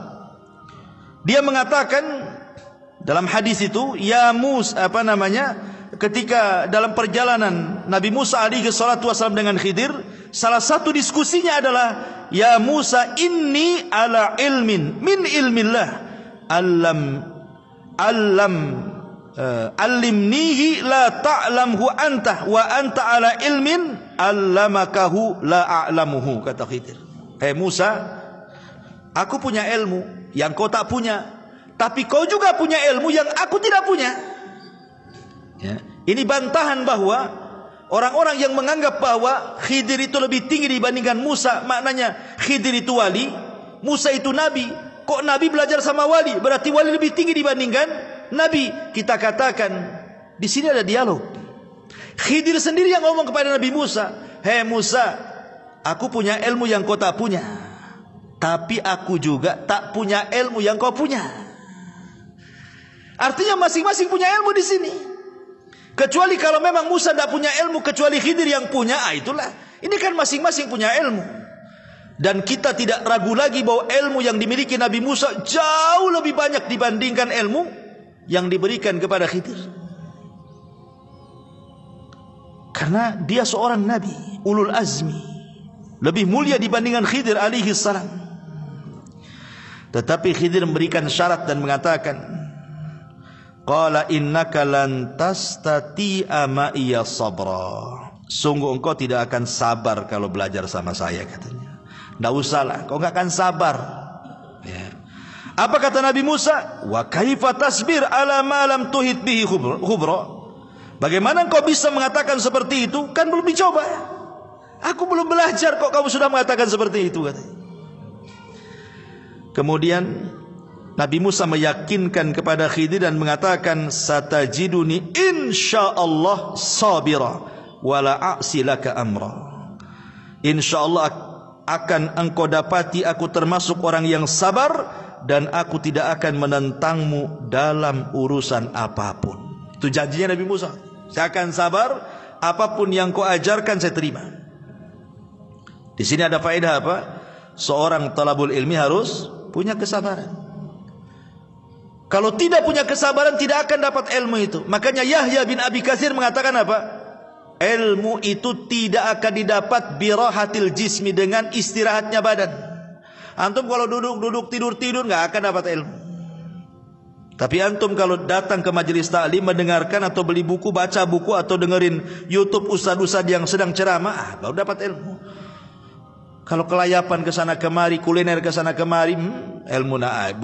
dia mengatakan dalam hadis itu, ya Musa, ketika dalam perjalanan Nabi Musa alaihi salatu wassalam dengan Khidir, salah satu diskusinya adalah, ya Musa, inni ala ilmin min ilmillah allimnihi la ta'lamhu anta wa anta ala ilmin allamakahu la a'lamuhu, kata Khidir. Musa, aku punya ilmu yang kau tak punya, tapi kau juga punya ilmu yang aku tidak punya. Ya. Ini bantahan bahwa orang-orang yang menganggap bahwa Khidir itu lebih tinggi dibandingkan Musa, maknanya Khidir itu wali, Musa itu nabi. Kok nabi belajar sama wali, berarti wali lebih tinggi dibandingkan nabi. Kita katakan di sini ada dialog. Khidir sendiri yang ngomong kepada Nabi Musa, hei Musa, aku punya ilmu yang kau tak punya, tapi aku juga tak punya ilmu yang kau punya. Artinya masing-masing punya ilmu di sini. Kecuali kalau memang Musa tidak punya ilmu kecuali Khidir yang punya, itulah. Ini kan masing-masing punya ilmu. Dan kita tidak ragu lagi bahwa ilmu yang dimiliki Nabi Musa jauh lebih banyak dibandingkan ilmu yang diberikan kepada Khidir. Karena dia seorang nabi, ulul azmi, lebih mulia dibandingkan Khidir alaihi salam. Tetapi Khidir memberikan syarat dan mengatakan, qala innaka lan tastati'a ma'iya sabra. Sungguh engkau tidak akan sabar kalau belajar sama saya, katanya. Tidak usahlah, kau enggak akan sabar. Ya. Apa kata Nabi Musa? Wa kaifa tasbir ala ma lam tuhit bihi khubra. Bagaimana engkau bisa mengatakan seperti itu? Kan belum dicoba. Aku belum belajar kok kamu sudah mengatakan seperti itu, katanya. Kemudian Nabi Musa meyakinkan kepada Khidir dan mengatakan, satajiduni insyaallah sabira wala a'silaka amra. Insyaallah akan engkau dapati aku termasuk orang yang sabar dan aku tidak akan menentangmu dalam urusan apapun. Itu janjinya Nabi Musa. Saya akan sabar, apapun yang kau ajarkan saya terima. Di sini ada faedah apa? Seorang talabul ilmi harus punya kesabaran. Kalau tidak punya kesabaran tidak akan dapat ilmu itu. Makanya Yahya bin Abi Katsir mengatakan apa? Ilmu itu tidak akan didapat birahatil jismi, dengan istirahatnya badan. Antum kalau duduk tidur nggak akan dapat ilmu. Tapi antum kalau datang ke majelis ta'lim, mendengarkan atau beli buku, baca buku atau dengerin YouTube ustaz-ustaz yang sedang ceramah, baru dapat ilmu. Kalau kelayapan ke sana kemari, kuliner ke sana kemari, ilmu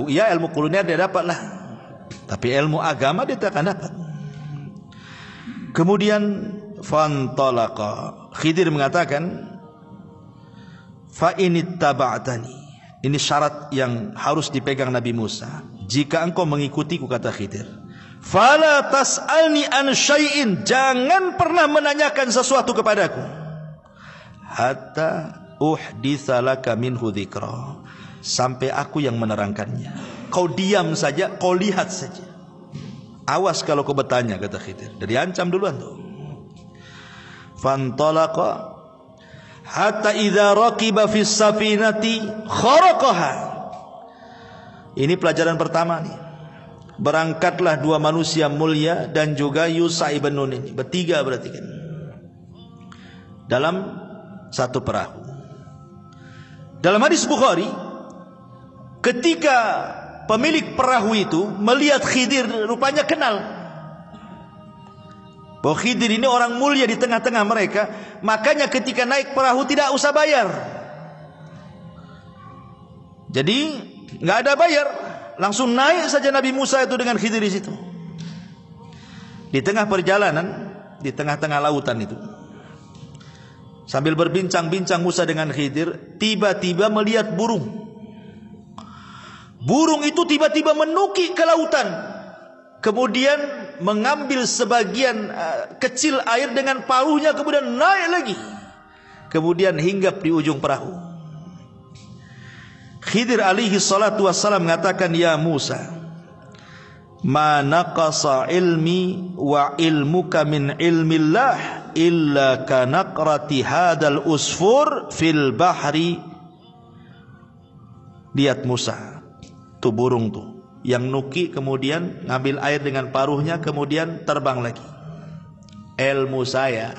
ya ilmu kuliner dia dapat lah. Tapi ilmu agama dia tak akan dapat. Kemudian fantalaqa. Khidir mengatakan, fa inittaba'tani. Ini syarat yang harus dipegang Nabi Musa. Jika engkau mengikutiku, kata Khidir, fala tas'alni an syai'in, jangan pernah menanyakan sesuatu kepadaku, hatta uhditsa laka minhu dzikra, sampai aku yang menerangkannya. Kau diam saja, kau lihat saja. Awas kalau kau bertanya, kata Khidir. Dari ancam duluan tuh. Fantalaqa hatta idza raqiba fis safinati kharaqaha. Ini pelajaran pertama nih. Berangkatlah dua manusia mulia dan juga Yusha ibn Nun ini, bertiga berarti kan, dalam satu perahu. Dalam hadis Bukhari, ketika pemilik perahu itu melihat Khidir, rupanya kenal bahwa Khidir ini orang mulia di tengah-tengah mereka. Makanya ketika naik perahu tidak usah bayar. Jadi nggak ada bayar, langsung naik saja Nabi Musa itu dengan Khidir di situ. Di tengah perjalanan, di tengah-tengah lautan itu, sambil berbincang-bincang Musa dengan Khidir, tiba-tiba melihat burung. Burung itu tiba-tiba menukik ke lautan, kemudian mengambil sebagian kecil air dengan paruhnya, kemudian naik lagi, kemudian hinggap di ujung perahu. Khidir alaihi salatu wassalam mengatakan, ya Musa, ma naqasa ilmi wa ilmuka min ilmillah illa kanaqrati hadal usfur fil bahri. Lihat Musa, tuh burung tuh yang nuki, kemudian ngambil air dengan paruhnya, kemudian terbang lagi. Ilmu saya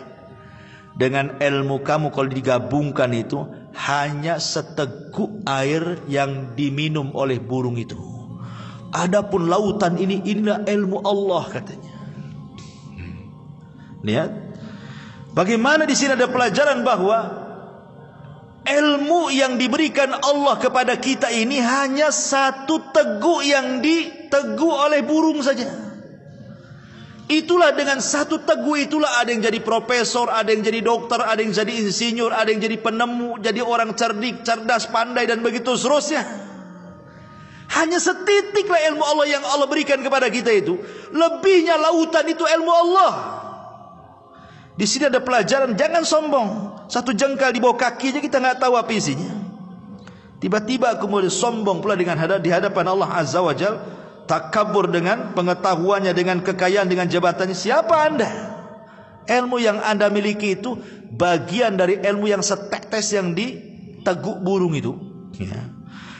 dengan ilmu kamu kalau digabungkan itu hanya seteguk air yang diminum oleh burung itu. Adapun lautan ini, inilah ilmu Allah, katanya. Lihat bagaimana di sini ada pelajaran bahwa ilmu yang diberikan Allah kepada kita ini hanya satu teguk yang diteguk oleh burung saja. Itulah dengan satu teguk itulah ada yang jadi profesor, ada yang jadi dokter, ada yang jadi insinyur, ada yang jadi penemu, jadi orang cerdik, cerdas, pandai, dan begitu seterusnya. Hanya setitiklah ilmu Allah yang Allah berikan kepada kita itu. Lebihnya lautan itu ilmu Allah. Di sini ada pelajaran, jangan sombong. Satu jengkal di bawah kaki aja kita nggak tahu apa isinya. Tiba-tiba kemudian sombong pula di hadapan Allah Azza wa Jalla. Takabur dengan pengetahuannya, dengan kekayaan, dengan jabatannya. Siapa anda? Ilmu yang anda miliki itu bagian dari ilmu yang setetes yang diteguk burung itu. Ya.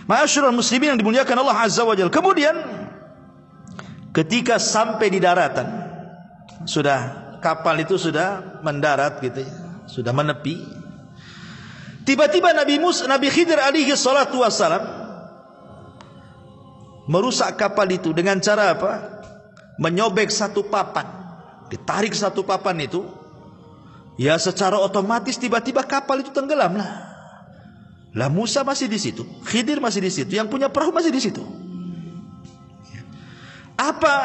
Ma'asyiral muslimin yang dimuliakan Allah Azza wa Jalla. Kemudian ketika sampai di daratan, sudah kapal itu sudah mendarat gitu ya, sudah menepi. Tiba-tiba Nabi Khidir alaihi salatu wassalam merusak kapal itu dengan cara apa? Menyobek satu papan. Ditarik satu papan itu, ya secara otomatis tiba-tiba kapal itu tenggelam lah. Lah Musa masih di situ, Khidir masih di situ, yang punya perahu masih di situ. Apa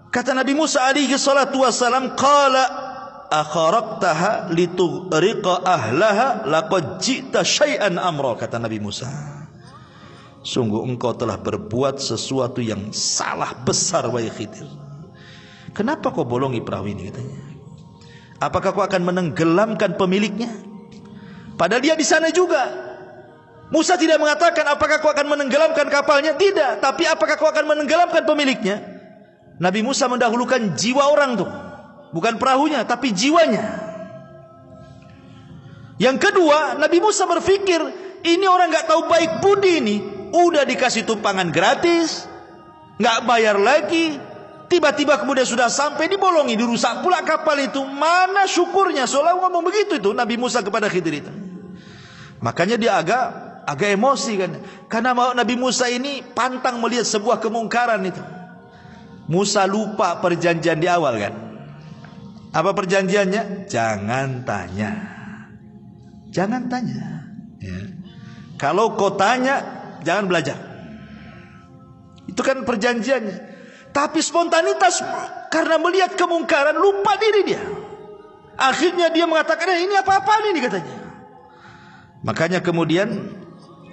kata Nabi Musa alaihi salatu wassalam? Qala akharaqtaha litughriqa ahlaha laqad ji'ta syai'an amra. Kata Nabi Musa, sungguh engkau telah berbuat sesuatu yang salah besar wahai Khidir. Kenapa kau bolongi perahu ini, katanya? Apakah kau akan menenggelamkan pemiliknya? Padahal dia di sana juga. Musa tidak mengatakan apakah kau akan menenggelamkan kapalnya, tidak, tapi apakah kau akan menenggelamkan pemiliknya. Nabi Musa mendahulukan jiwa orang tuh, bukan perahunya tapi jiwanya. Yang kedua, Nabi Musa berpikir ini orang nggak tahu baik budi ini, udah dikasih tumpangan gratis, nggak bayar lagi. Tiba-tiba kemudian sudah sampai dibolongi, dirusak pula kapal itu. Mana syukurnya? Seolah ngomong begitu itu Nabi Musa kepada Khidir itu. Makanya dia agak emosi kan. Karena Nabi Musa ini pantang melihat sebuah kemungkaran itu. Musa lupa perjanjian di awal kan. Apa perjanjiannya? Jangan tanya. Jangan tanya. Ya. Kalau kau tanya, jangan belajar. Itu kan perjanjiannya. Tapi spontanitas karena melihat kemungkaran lupa diri dia. Akhirnya dia mengatakan, ini apa-apaan ini, katanya. Makanya kemudian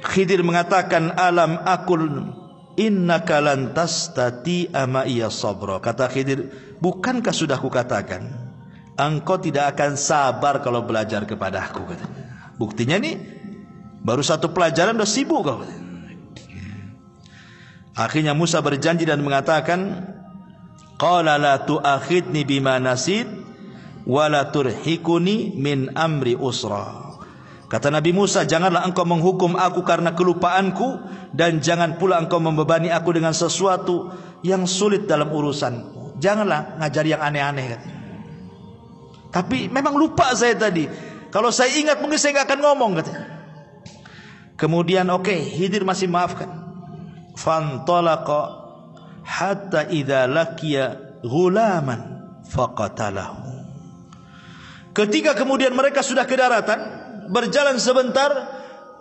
Khidir mengatakan, alam akul innaka lan tastati'a ma'iya sabra. Kata Khidir, bukankah sudah kukatakan engkau tidak akan sabar kalau belajar kepadaku, katanya. Buktinya nih baru satu pelajaran udah sibuk kau. Akhirnya Musa berjanji dan mengatakan, qala la tu'akhidni bima nasid wa la turhikuni min amri usra. Kata Nabi Musa, janganlah engkau menghukum aku karena kelupaanku, dan jangan pula engkau membebani aku dengan sesuatu yang sulit dalam urusanku. Janganlah ngajar yang aneh-aneh, katanya. Tapi memang lupa saya tadi. Kalau saya ingat mungkin saya nggak akan ngomong, katanya. Kemudian Khidir masih maafkan. Fantalaqa hatta idza laqiya ghulaman faqatalahu. Ketika kemudian mereka sudah ke daratan, berjalan sebentar,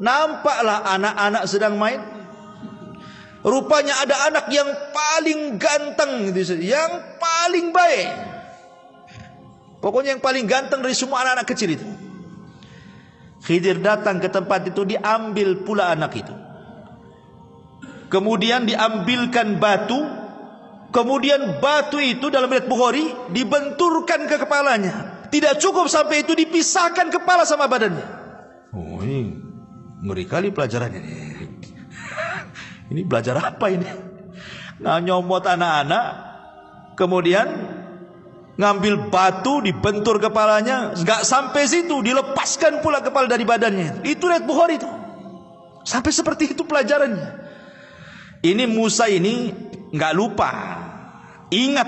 nampaklah anak-anak sedang main. Rupanya ada anak yang paling ganteng, yang paling baik. Pokoknya yang paling ganteng dari semua anak-anak kecil itu. Khidir datang ke tempat itu, diambil pula anak itu. Kemudian diambilkan batu. Kemudian batu itu dalam riwayat Bukhari dibenturkan ke kepalanya. Tidak cukup sampai itu, dipisahkan kepala sama badannya. Oh, ini ngeri kali pelajarannya ini. Ini belajar apa ini? Nyomot anak-anak, kemudian ngambil batu, dibentur kepalanya. Gak sampai situ, dilepaskan pula kepala dari badannya. Itu riwayat Bukhari itu. Sampai seperti itu pelajarannya. Ini Musa ini nggak lupa, ingat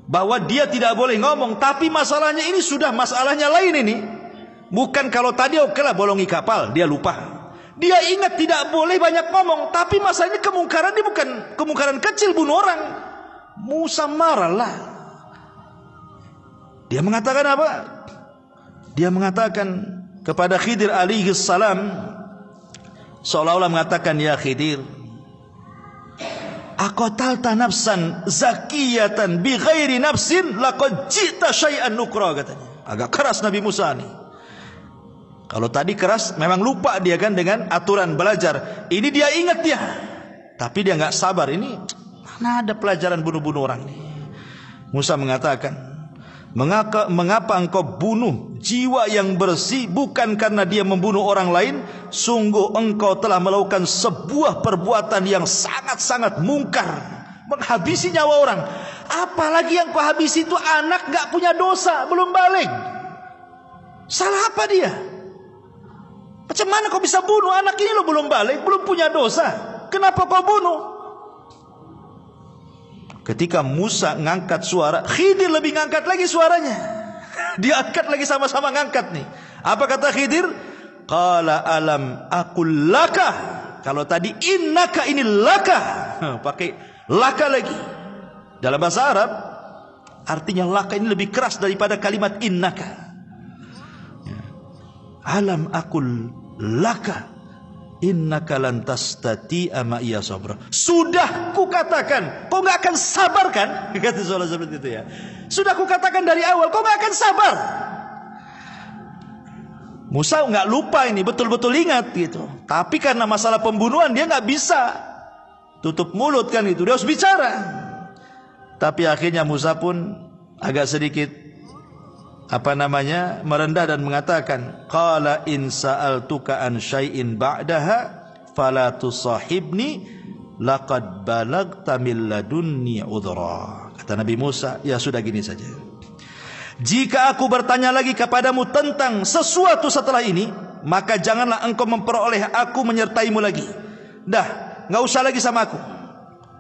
bahwa dia tidak boleh ngomong. Tapi masalahnya ini sudah masalahnya lain ini. Bukan kalau tadi lah bolongi kapal, dia lupa. Dia ingat tidak boleh banyak ngomong. Tapi masalahnya kemungkaran ini bukan kemungkaran kecil, bunuh orang. Musa marahlah. Dia mengatakan apa? Dia mengatakan kepada Khidir alaihi salam, seolah-olah mengatakan, ya Khidir, aqatalta nafsan zakiyatan bi ghairi nafsin laqad ji'ta syai'an nukra, katanya. Agak keras Nabi Musa nih. Kalau tadi keras memang lupa dia kan dengan aturan belajar. Ini dia ingat dia. Tapi dia enggak sabar. Ini mana ada pelajaran bunuh-bunuh orang nih. Musa mengatakan, mengapa engkau bunuh jiwa yang bersih bukan karena dia membunuh orang lain? Sungguh engkau telah melakukan sebuah perbuatan yang sangat-sangat mungkar, menghabisi nyawa orang. Apalagi yang kau habisi itu anak gak punya dosa, belum balik. Salah apa dia? Macam mana kau bisa bunuh anak ini? Lo belum balik, belum punya dosa, kenapa kau bunuh? Ketika Musa ngangkat suara, Khidir lebih ngangkat lagi suaranya. Diangkat lagi, sama-sama ngangkat nih. Apa kata Khidir? Qala alam aqul laka. Kalau tadi innaka, ini laka. Pakai laka lagi. Dalam bahasa Arab artinya laka ini lebih keras daripada kalimat innaka. Alam aqul laka innaka lan tastati'a ma'iya sabra. Sudah kukatakan, kau enggak akan sabar kan? Kata soal seperti itu ya. Sudah kukatakan dari awal, kau enggak akan sabar. Musa enggak lupa ini, betul-betul ingat gitu. Tapi karena masalah pembunuhan dia enggak bisa tutup mulut kan itu. Dia harus bicara. Tapi akhirnya Musa pun agak sedikit merendah dan mengatakan, qala in sa'altuka an syai'in ba'daha fala tusahibni laqad balagta min ladunni udhra. Kata Nabi Musa, ya sudah gini saja. Jika aku bertanya lagi kepadamu tentang sesuatu setelah ini, maka janganlah engkau memperoleh aku menyertaimu lagi. Dah, enggak usah lagi sama aku.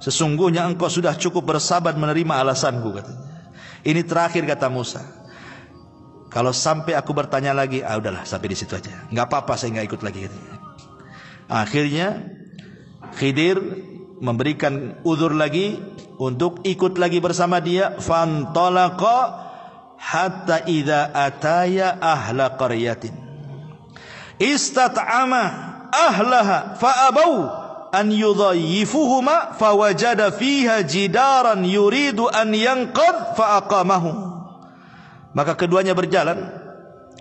Sesungguhnya engkau sudah cukup bersabar menerima alasanku, katanya. Ini terakhir kata Musa. Kalau sampai aku bertanya lagi, udahlah sampai di situ aja. Enggak apa-apa, saya enggak ikut lagi. Akhirnya Khidir memberikan uzur lagi untuk ikut lagi bersama dia. Fantalaqa hatta idza ataya ahla qaryatin istat'ama ahlaha fa'abau an yudhayyifuhuma fawajada fiha jidaran yuridu an yanqad fa'aqamahu. Maka keduanya berjalan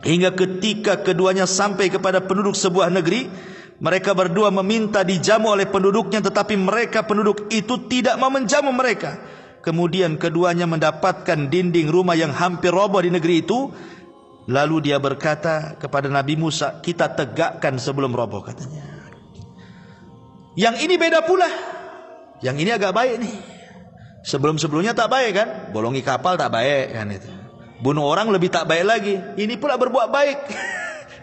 hingga ketika keduanya sampai kepada penduduk sebuah negeri. Mereka berdua meminta dijamu oleh penduduknya, tetapi mereka penduduk itu tidak mau menjamu mereka. Kemudian keduanya mendapatkan dinding rumah yang hampir roboh di negeri itu. Lalu dia berkata kepada Nabi Musa, kita tegakkan sebelum roboh, katanya. Yang ini beda pula. Yang ini agak baik nih. Sebelum-sebelumnya tak baik kan? Bolongi kapal tak baik kan itu. Bunuh orang lebih tak baik lagi. Ini pula berbuat baik.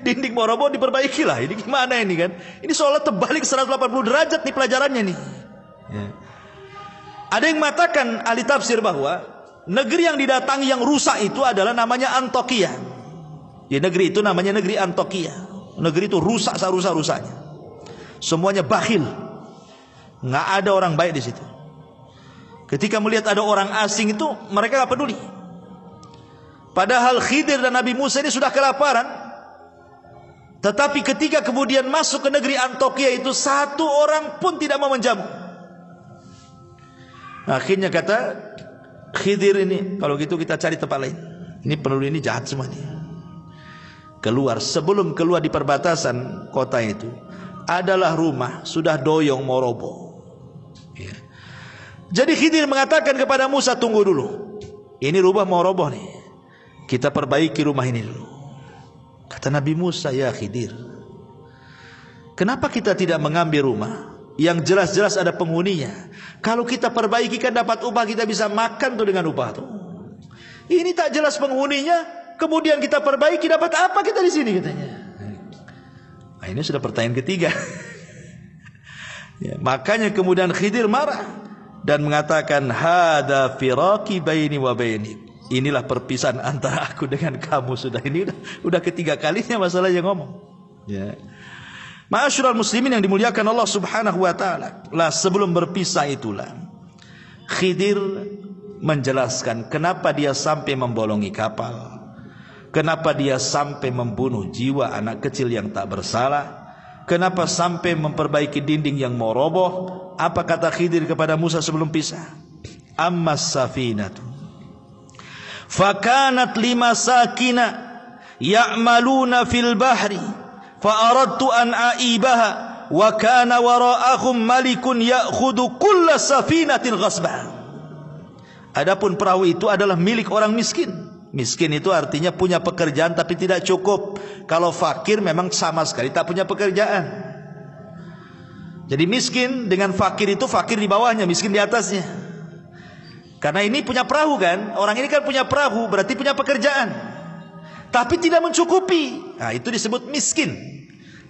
Dinding mau roboh diperbaiki lah. Ini gimana ini kan? Ini seolah terbalik 180 derajat nih pelajarannya nih. Ya. Ada yang mengatakan ahli tafsir bahwa negeri yang didatangi yang rusak itu adalah namanya Antokia. Ya, negeri itu namanya negeri Antokia. Negeri itu rusak serusak-rusaknya. Semuanya bakhil. Nggak ada orang baik di situ. Ketika melihat ada orang asing itu mereka nggak peduli. Padahal Khidir dan Nabi Musa ini sudah kelaparan. Tetapi ketika kemudian masuk ke negeri Antokia itu, satu orang pun tidak mau menjamu. Akhirnya kata Khidir ini, kalau gitu kita cari tempat lain. Ini penduduk ini jahat semua nih. Keluar, sebelum keluar di perbatasan kota itu, adalah rumah sudah doyong mau roboh. Ya. Jadi Khidir mengatakan kepada Musa, tunggu dulu. Ini rumah mau roboh nih. Kita perbaiki rumah ini dulu. Kata Nabi Musa, ya Khidir, kenapa kita tidak mengambil rumah yang jelas-jelas ada penghuninya? Kalau kita perbaiki kan dapat upah, kita bisa makan tuh dengan upah tuh. Ini tak jelas penghuninya, kemudian kita perbaiki, dapat apa kita di sini, katanya. Nah, ini sudah pertanyaan ketiga. Ya, makanya kemudian Khidir marah dan mengatakan, hada firaqi baini wa baini. Inilah perpisahan antara aku dengan kamu. Sudah, ini udah ketiga kalinya masalahnya ngomong. Ya. Ma'asyiral muslimin yang dimuliakan Allah Subhanahu wa taala. Lah sebelum berpisah itulah Khidir menjelaskan kenapa dia sampai membolongi kapal. Kenapa dia sampai membunuh jiwa anak kecil yang tak bersalah. Kenapa sampai memperbaiki dinding yang mau roboh. Apa kata Khidir kepada Musa sebelum pisah? Ammas safinatu fakanat lima sakina ya'maluna fil bahri fa aradtu an aibaha wa kana wara'ahum malikun ya'khudhu kulla safinatin ghasba. Adapun perahu itu adalah milik orang miskin. Miskin itu artinya punya pekerjaan tapi tidak cukup. Kalau fakir memang sama sekali tak punya pekerjaan. Jadi miskin dengan fakir itu, fakir di bawahnya, miskin di atasnya. Karena ini punya perahu kan, orang ini kan punya perahu, berarti punya pekerjaan, tapi tidak mencukupi. Nah, itu disebut miskin.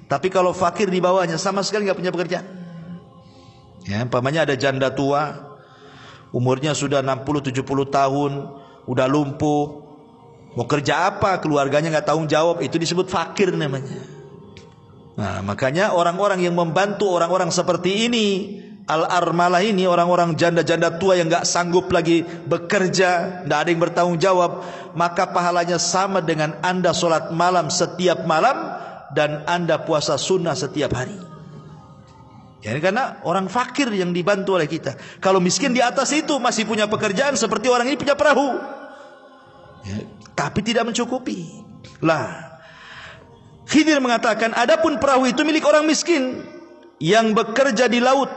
Tapi kalau fakir di bawahnya sama sekali nggak punya pekerjaan. Ya, umpamanya ada janda tua, umurnya sudah 60-70 tahun, udah lumpuh, mau kerja apa, keluarganya nggak tanggung jawab, itu disebut fakir namanya. Nah, makanya orang-orang yang membantu orang-orang seperti ini, al-armalah ini, orang-orang janda-janda tua yang nggak sanggup lagi bekerja, nggak ada yang bertanggung jawab, maka pahalanya sama dengan Anda sholat malam setiap malam dan Anda puasa sunnah setiap hari. Ya, karena orang fakir yang dibantu oleh kita. Kalau miskin di atas itu masih punya pekerjaan seperti orang ini punya perahu, ya, tapi tidak mencukupi. Lah, Khidir mengatakan, adapun perahu itu milik orang miskin yang bekerja di laut.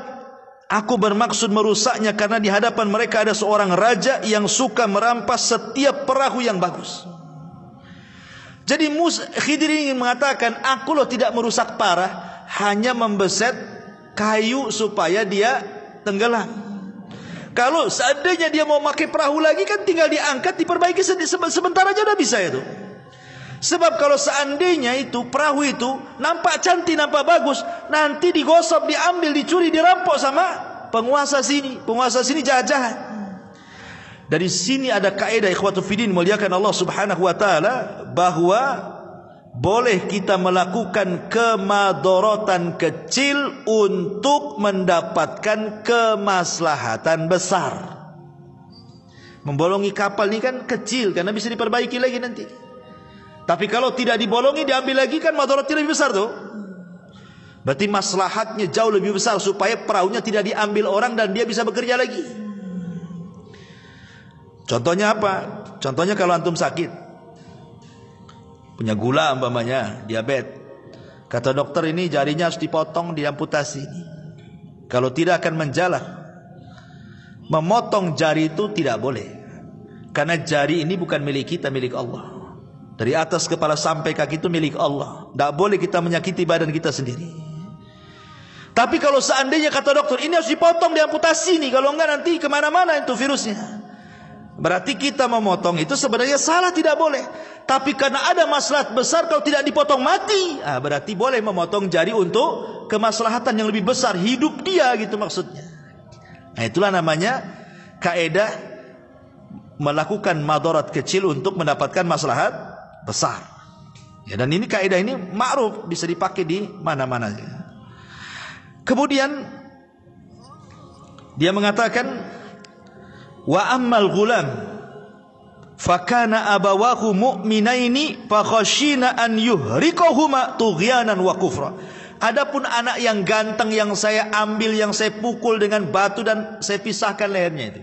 Aku bermaksud merusaknya karena di hadapan mereka ada seorang raja yang suka merampas setiap perahu yang bagus. Jadi Khidir ingin mengatakan, aku loh tidak merusak parah, hanya membeset kayu supaya dia tenggelam. Kalau seandainya dia mau pakai perahu lagi kan tinggal diangkat, diperbaiki sebentar aja udah bisa itu. Sebab kalau seandainya itu perahu itu nampak cantik, nampak bagus, nanti digosok, diambil, dicuri, dirampok sama penguasa sini. Penguasa sini jahat-jahat. Dari sini ada kaidah ikhwatu fiddin muliakan Allah Subhanahu wa taala, bahwa boleh kita melakukan kemadharatan kecil untuk mendapatkan kemaslahatan besar. Membolongi kapal ini kan kecil karena bisa diperbaiki lagi nanti. Tapi kalau tidak dibolongi, diambil lagi, kan madharatnya lebih besar tuh. Berarti maslahatnya jauh lebih besar supaya perahunya tidak diambil orang dan dia bisa bekerja lagi. Contohnya apa? Contohnya kalau antum sakit, punya gula umpamanya, diabetes, kata dokter ini jarinya harus dipotong, diamputasi. Kalau tidak akan menjalar. Memotong jari itu tidak boleh, karena jari ini bukan milik kita, milik Allah. Dari atas kepala sampai kaki itu milik Allah. Tidak boleh kita menyakiti badan kita sendiri. Tapi kalau seandainya kata dokter ini harus dipotong, diamputasi nih, kalau enggak nanti kemana-mana itu virusnya, berarti kita memotong itu sebenarnya salah, tidak boleh. Tapi karena ada maslahat besar, kalau tidak dipotong mati, berarti boleh memotong jari untuk kemaslahatan yang lebih besar, hidup dia gitu maksudnya. Nah, itulah namanya kaidah melakukan madarat kecil untuk mendapatkan maslahat besar. Ya, dan ini kaidah ini ma'ruf, bisa dipakai di mana-mana. Kemudian dia mengatakan, wa ammal ghulam fakana abawahu mu'minaini fakhashina an yuhriqahuma tughyanan wa kufra. Adapun anak yang ganteng yang saya ambil, yang saya pukul dengan batu dan saya pisahkan lehernya itu,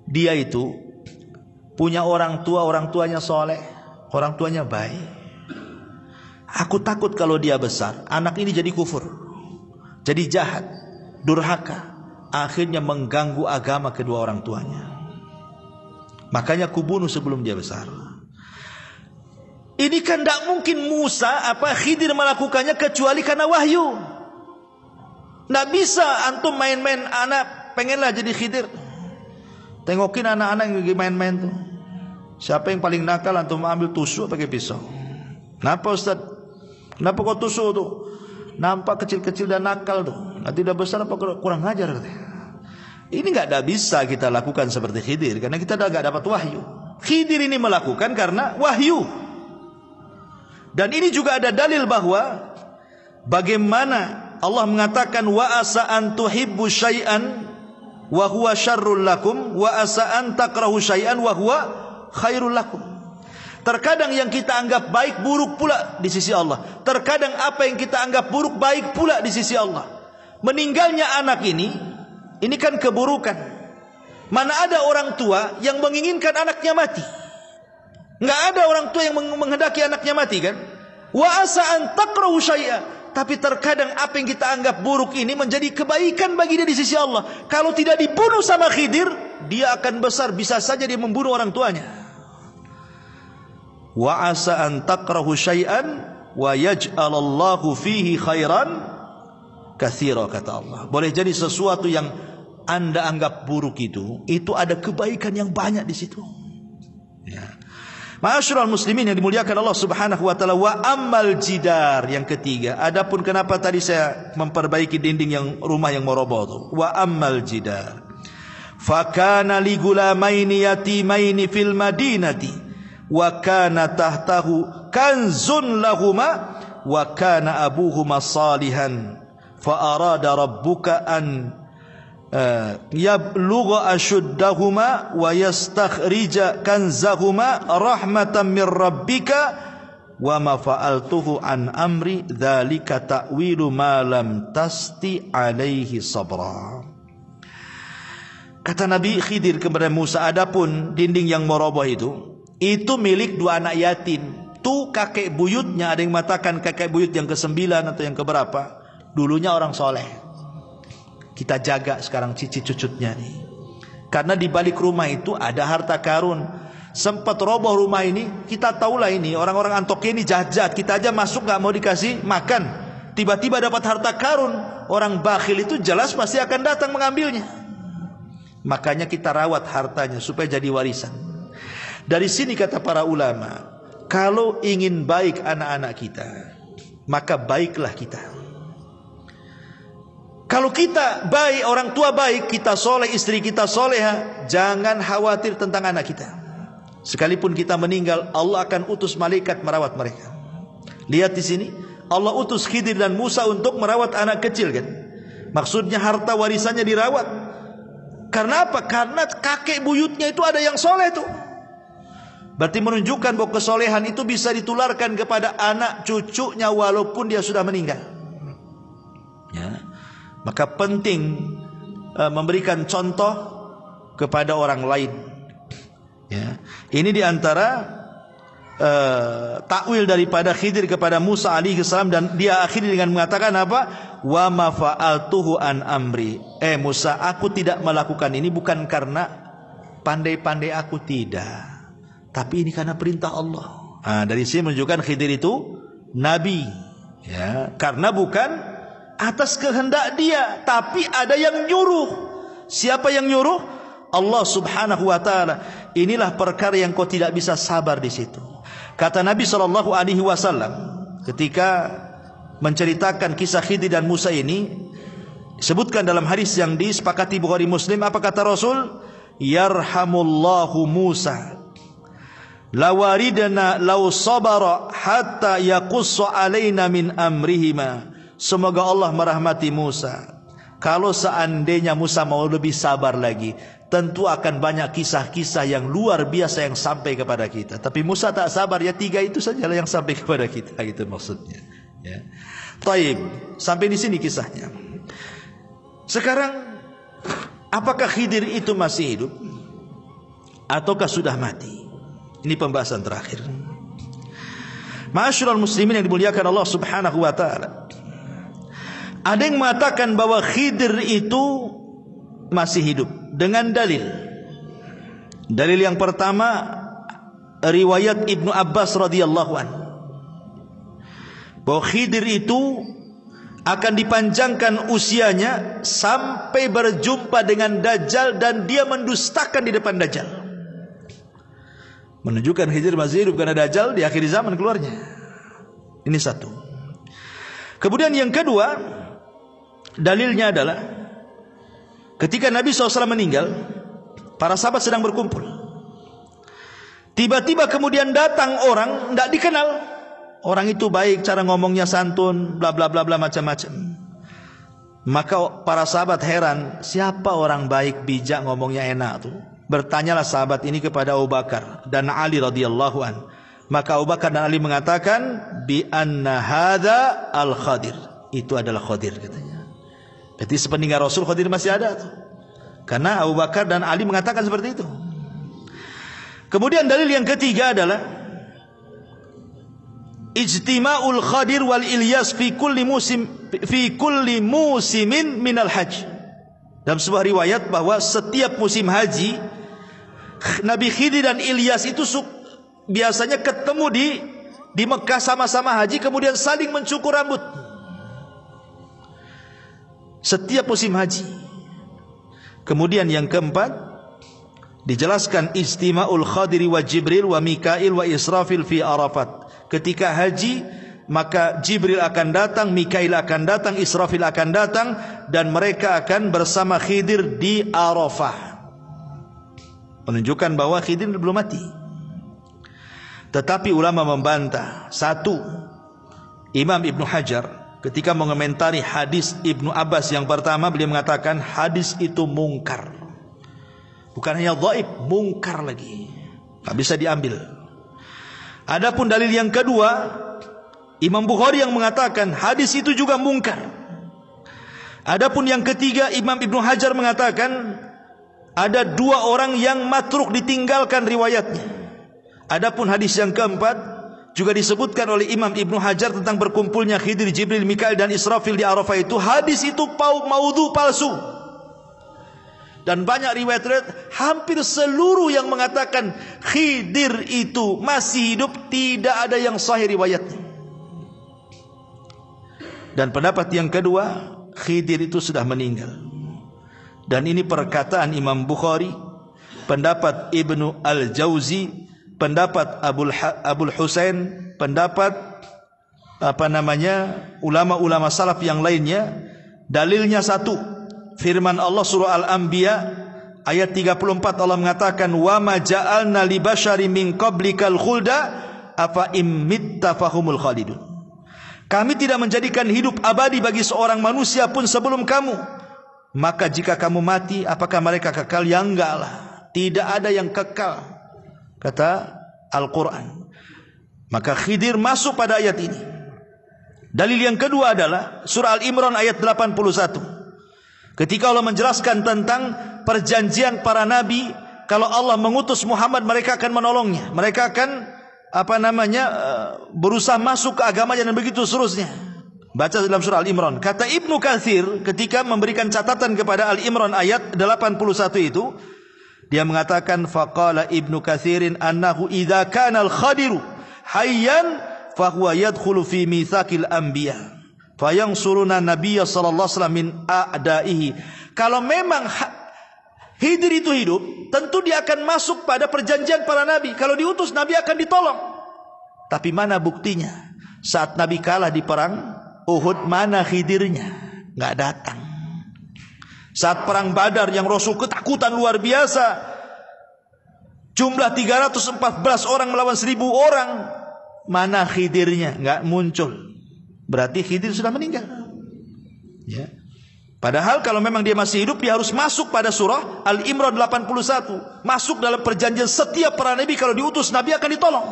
dia itu punya orang tuanya soleh, orang tuanya baik. Aku takut kalau dia besar, anak ini jadi kufur, jadi jahat, durhaka, akhirnya mengganggu agama kedua orang tuanya. Makanya kubunuh sebelum dia besar. Ini kan tidak mungkin Khidir melakukannya kecuali karena wahyu. Tidak bisa antum main-main, anak pengenlah jadi Khidir. Tengokin anak-anak yang lagi main-main tuh. Siapa yang paling nakal, antum ambil tusuk pakai pisau. Kenapa Ustaz? Kenapa kau tusuk tuh? Nampak kecil-kecil dan nakal tuh. Nanti udah besar apa kurang ajar katanya. Ini nggak bisa kita lakukan seperti Khidir, karena kita nggak dapat wahyu. Khidir ini melakukan karena wahyu. Dan ini juga ada dalil bahwa bagaimana Allah mengatakan wa asa an tuhibbu syai'an wa huwa syarrul lakum wa asa an takrahu syai'an wa huwa khairul lakum. Terkadang yang kita anggap baik buruk pula di sisi Allah. Terkadang apa yang kita anggap buruk baik pula di sisi Allah. Meninggalnya anak ini kan keburukan. Mana ada orang tua yang menginginkan anaknya mati? Enggak ada orang tua yang menghendaki anaknya mati kan? Wa asa an takrahu syai'a. Tapi terkadang apa yang kita anggap buruk ini menjadi kebaikan bagi dia di sisi Allah. Kalau tidak dibunuh sama Khidir, dia akan besar, bisa saja dia membunuh orang tuanya. Wa asa an takrahu syai'an wa yaj'alallahu fihi khairan katsira, kata Allah. Boleh jadi sesuatu yang Anda anggap buruk itu ada kebaikan yang banyak di situ. Ya. Ma'asyiral muslimin yang dimuliakan Allah Subhanahu wa taala, wa ammal jidar, yang ketiga. Adapun kenapa tadi saya memperbaiki dinding yang rumah yang mau roboh itu. Wa ammal jidar fakana li gulamaini yatimaini fil madinati wa kana tahtahu kanzun lahuma wa kana abuhuma salihan fa arada rabbuka an yablugha ashuddahuma wa yastakhrija kanzahuma rahmatan min rabbika wa ma fa'altuhu an amri dzalika ta'wilu ma lam tasti alaihi sabra. Kata Nabi Khidir kepada Musa, adapun dinding yang meroboh itu milik dua anak yatim. Tuh kakek buyutnya, ada yang mengatakan kakek buyut yang ke-9 atau yang keberapa, dulunya orang soleh. Kita jaga sekarang cicit cucutnya nih. Karena di balik rumah itu ada harta karun. Sempat roboh rumah ini, kita tahulah ini orang-orang Antokia ini jahat-jahat. Kita aja masuk gak mau dikasih makan, tiba-tiba dapat harta karun. Orang bakhil itu jelas pasti akan datang mengambilnya. Makanya kita rawat hartanya supaya jadi warisan. Dari sini kata para ulama, kalau ingin baik anak-anak kita, maka baiklah kita. Kalau kita baik, orang tua baik, kita soleh, istri kita soleha, jangan khawatir tentang anak kita. Sekalipun kita meninggal, Allah akan utus malaikat merawat mereka. Lihat di sini, Allah utus Khidir dan Musa untuk merawat anak kecil kan. Maksudnya harta warisannya dirawat. Karena apa? Karena kakek buyutnya itu ada yang soleh tuh. Berarti menunjukkan bahwa kesolehan itu bisa ditularkan kepada anak cucunya walaupun dia sudah meninggal. Ya. Maka penting memberikan contoh kepada orang lain. Ya. Ini diantara takwil daripada Khidir kepada Musa alaihi salam, dan dia akhiri dengan mengatakan apa? Wa ma fa'altuhu an amri. Musa, aku tidak melakukan ini bukan karena pandai-pandai aku, tidak. Tapi ini karena perintah Allah. Dari sini menunjukkan Khidir itu nabi. Ya, karena bukan atas kehendak dia, tapi ada yang nyuruh. Siapa yang nyuruh? Allah subhanahu wa ta'ala. Inilah perkara yang kau tidak bisa sabar di situ. Kata Nabi SAW ketika menceritakan kisah Khidir dan Musa ini, sebutkan dalam hadis yang disepakati Bukhari Muslim, apa kata Rasul? Yarhamullahu Musa lawaridana law sabara hatta yaqussu alaina min amrihima. Semoga Allah merahmati Musa. Kalau seandainya Musa mau lebih sabar lagi, tentu akan banyak kisah-kisah yang luar biasa yang sampai kepada kita. Tapi Musa tak sabar, ya 3 itu sajalah yang sampai kepada kita, itu maksudnya. Ya. Taib, sampai di sini kisahnya. Sekarang, apakah Khidir itu masih hidup ataukah sudah mati? Ini pembahasan terakhir. Ma'asyiral muslimin yang dimuliakan Allah Subhanahu wa taala. Ada yang mengatakan bahwa Khidir itu masih hidup dengan dalil. Dalil yang pertama, riwayat Ibnu Abbas radhiyallahu an, bahwa Khidir itu akan dipanjangkan usianya sampai berjumpa dengan Dajjal, dan dia mendustakan di depan Dajjal. Menunjukkan Khidir masih hidup karena Dajjal di akhir zaman keluarnya. Ini satu. Kemudian yang kedua, dalilnya adalah ketika Nabi SAW meninggal, para sahabat sedang berkumpul. Tiba-tiba kemudian datang orang tidak dikenal. Orang itu baik, cara ngomongnya santun, bla bla bla bla macam-macam. Maka para sahabat heran, siapa orang baik, bijak, ngomongnya enak tuh? Bertanyalah sahabat ini kepada Abu Bakar dan Ali radhiyallahu an. Maka Abu Bakar dan Ali mengatakan, bi anna hadza al-Khadir. Itu adalah Khadir katanya. Jadi sepeninggal Rasul Khadir masih ada tuh. Karena Abu Bakar dan Ali mengatakan seperti itu. Kemudian dalil yang ketiga adalah ijtima'ul Khadir wal Ilyas fi kulli musimin minal hajj. Dalam sebuah riwayat bahwa setiap musim haji, Nabi Khidir dan Ilyas itu biasanya ketemu di Mekah sama-sama haji, kemudian saling mencukur rambut. Setiap musim haji. Kemudian yang keempat, dijelaskan istima'ul Khadiri wa Jibril wa Mikail wa Israfil fi Arafat. Ketika haji, maka Jibril akan datang, Mikail akan datang, Israfil akan datang, dan mereka akan bersama Khidir di Arafah. menunjukkan bahwa Khidir belum mati. Tetapi ulama membantah. Satu, Imam Ibnu Hajar ketika mengomentari hadis Ibnu Abbas yang pertama, beliau mengatakan hadis itu mungkar. Bukan hanya dhaif, mungkar lagi, tak bisa diambil. Adapun dalil yang kedua, Imam Bukhari yang mengatakan hadis itu juga mungkar. Adapun yang ketiga, Imam Ibnu Hajar mengatakan ada dua orang yang matruk, ditinggalkan riwayatnya. Adapun hadis yang keempat juga disebutkan oleh Imam Ibnu Hajar tentang berkumpulnya Khidir, Jibril, Mikail dan Israfil di Arafah itu. Hadis itu maudhu, palsu. Dan banyak riwayat-riwayat, hampir seluruh yang mengatakan Khidir itu masih hidup, tidak ada yang sahih riwayatnya. Dan pendapat yang kedua, Khidir itu sudah meninggal. Dan ini perkataan Imam Bukhari, pendapat Ibnu Al-Jauzi, pendapat Abul Husain, pendapat ulama-ulama salaf yang lainnya. Dalilnya satu, firman Allah surah Al-Anbiya ayat 34, Allah mengatakan wa ma ja'alna li basyari min qablikal khulda afa immitta fahumul khalidun. Kami tidak menjadikan hidup abadi bagi seorang manusia pun sebelum kamu, maka jika kamu mati apakah mereka kekal? Ya enggak lah, tidak ada yang kekal, kata Al-Quran. Maka Khidir masuk pada ayat ini. Dalil yang kedua adalah surah Al-Imran ayat 81. Ketika Allah menjelaskan tentang perjanjian para nabi, kalau Allah mengutus Muhammad, mereka akan menolongnya, mereka akan berusaha masuk ke agamanya dan begitu seterusnya. Baca dalam surah Al-Imran. Kata Ibnu Katsir ketika memberikan catatan kepada Al-Imran ayat 81 itu, dia mengatakan faqala Ibnu Katsirin annahu idza kana al-Khadiru hayyan fa huwa yadkhulu fi mitsaqil anbiya fayansuruna nabiyya sallallahu alaihi wasallam min a'daihi. Kalau memang Khidir itu hidup, tentu dia akan masuk pada perjanjian para nabi. Kalau diutus, nabi akan ditolong. Tapi mana buktinya? Saat nabi kalah di perang Uhud, mana Khidirnya? Nggak datang. Saat perang Badar yang Rasul ketakutan luar biasa, jumlah 314 orang melawan 1000 orang, mana Khidirnya? Nggak muncul. Berarti Khidir sudah meninggal. Ya. Padahal kalau memang dia masih hidup, dia harus masuk pada surah Al-Imran 81. Masuk dalam perjanjian setiap para nabi, kalau diutus nabi akan ditolong.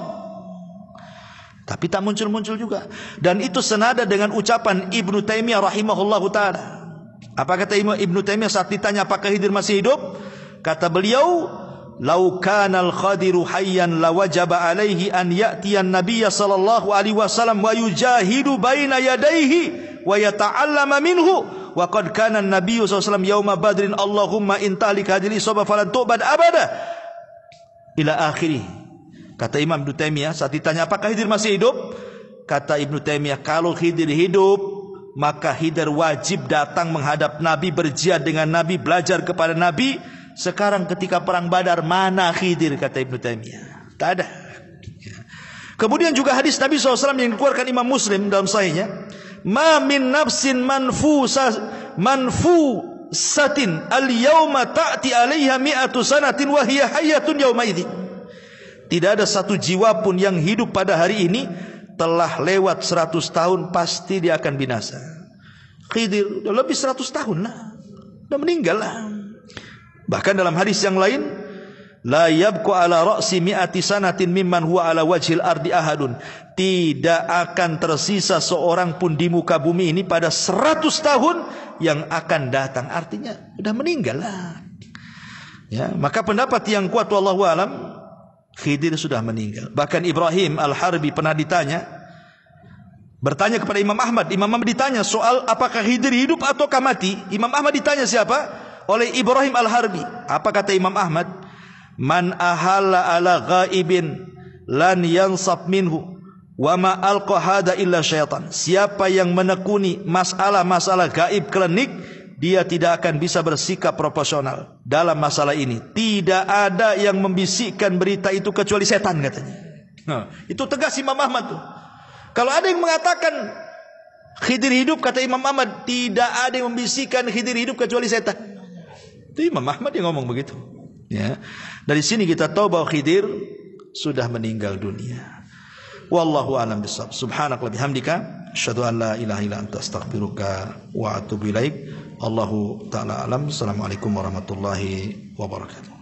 Tapi tak muncul-muncul juga. Dan itu senada dengan ucapan Ibnu Taimiyah rahimahullahu ta'ala. Apa kata Ibnu Taimiyah saat ditanya apakah Khidir masih hidup? Kata beliau, "Lau kana al-Khadiru hayyan lawajaba alaihi an ya'tiyan nabiyya sallallahu alaihi wasallam wa yujahidu baina yadayhi wa yata'allama minhu wa qad kana an-nabiyyu sallallahu alaihi wasallam yauma badrin Allahumma in tahlik hadhihi isabah falan tu'bad abada." Ila akhirih. Kata Imam Ibnu Taimiyah saat ditanya apakah Khidir masih hidup? Kata Ibnu Taimiyah, kalau Khidir hidup, maka Khidir wajib datang menghadap Nabi, berjihad dengan Nabi, belajar kepada Nabi. Sekarang ketika perang Badar, mana Khidir? Kata Ibnu Taimiyah, tak ada. Kemudian juga hadis Nabi SAW yang dikeluarkan Imam Muslim dalam sahihnya, ma min nafsin manfusatin al-yawma ta'ti alaiha mi'atu sanatin wa hiya hayyatun yawma idzin. Tidak ada satu jiwa pun yang hidup pada hari ini telah lewat 100 tahun, pasti dia akan binasa. Khidir udah lebih 100 tahun lah, udah meninggal lah. Bahkan dalam hadis yang lain, la yabqu ala ra'si mi'ati sanatin mimman huwa ala wajhil ardi ahadun. Tidak akan tersisa seorang pun di muka bumi ini pada 100 tahun yang akan datang. Artinya udah meninggal lah. Ya, maka pendapat yang kuat wallahu alam, Khidir sudah meninggal. Bahkan Ibrahim Al-Harbi pernah bertanya kepada Imam Ahmad. Imam Ahmad ditanya soal apakah Khidir hidup ataukah mati. Imam Ahmad ditanya siapa? Oleh Ibrahim Al-Harbi. Apa kata Imam Ahmad? Man ahalla ala ghaibin lan yansab minhu wa ma alqa hada illa syaitan. Siapa yang menekuni masalah-masalah gaib klinik, dia tidak akan bisa bersikap proporsional dalam masalah ini. Tidak ada yang membisikkan berita itu kecuali setan, katanya. Nah, itu tegas Imam Ahmad tuh. Kalau ada yang mengatakan Khidir hidup, kata Imam Ahmad, tidak ada yang membisikkan Khidir hidup kecuali setan. Itu Imam Ahmad yang ngomong begitu. Ya. Dari sini kita tahu bahwa Khidir sudah meninggal dunia. Wallahu a'lam bishawab. Subhanakallahumma bihamdika asyhadu an la ilaha illa anta astaghfiruka wa atubu ilaik. Allahu ta'ala alam. Assalamualaikum warahmatullahi wabarakatuh.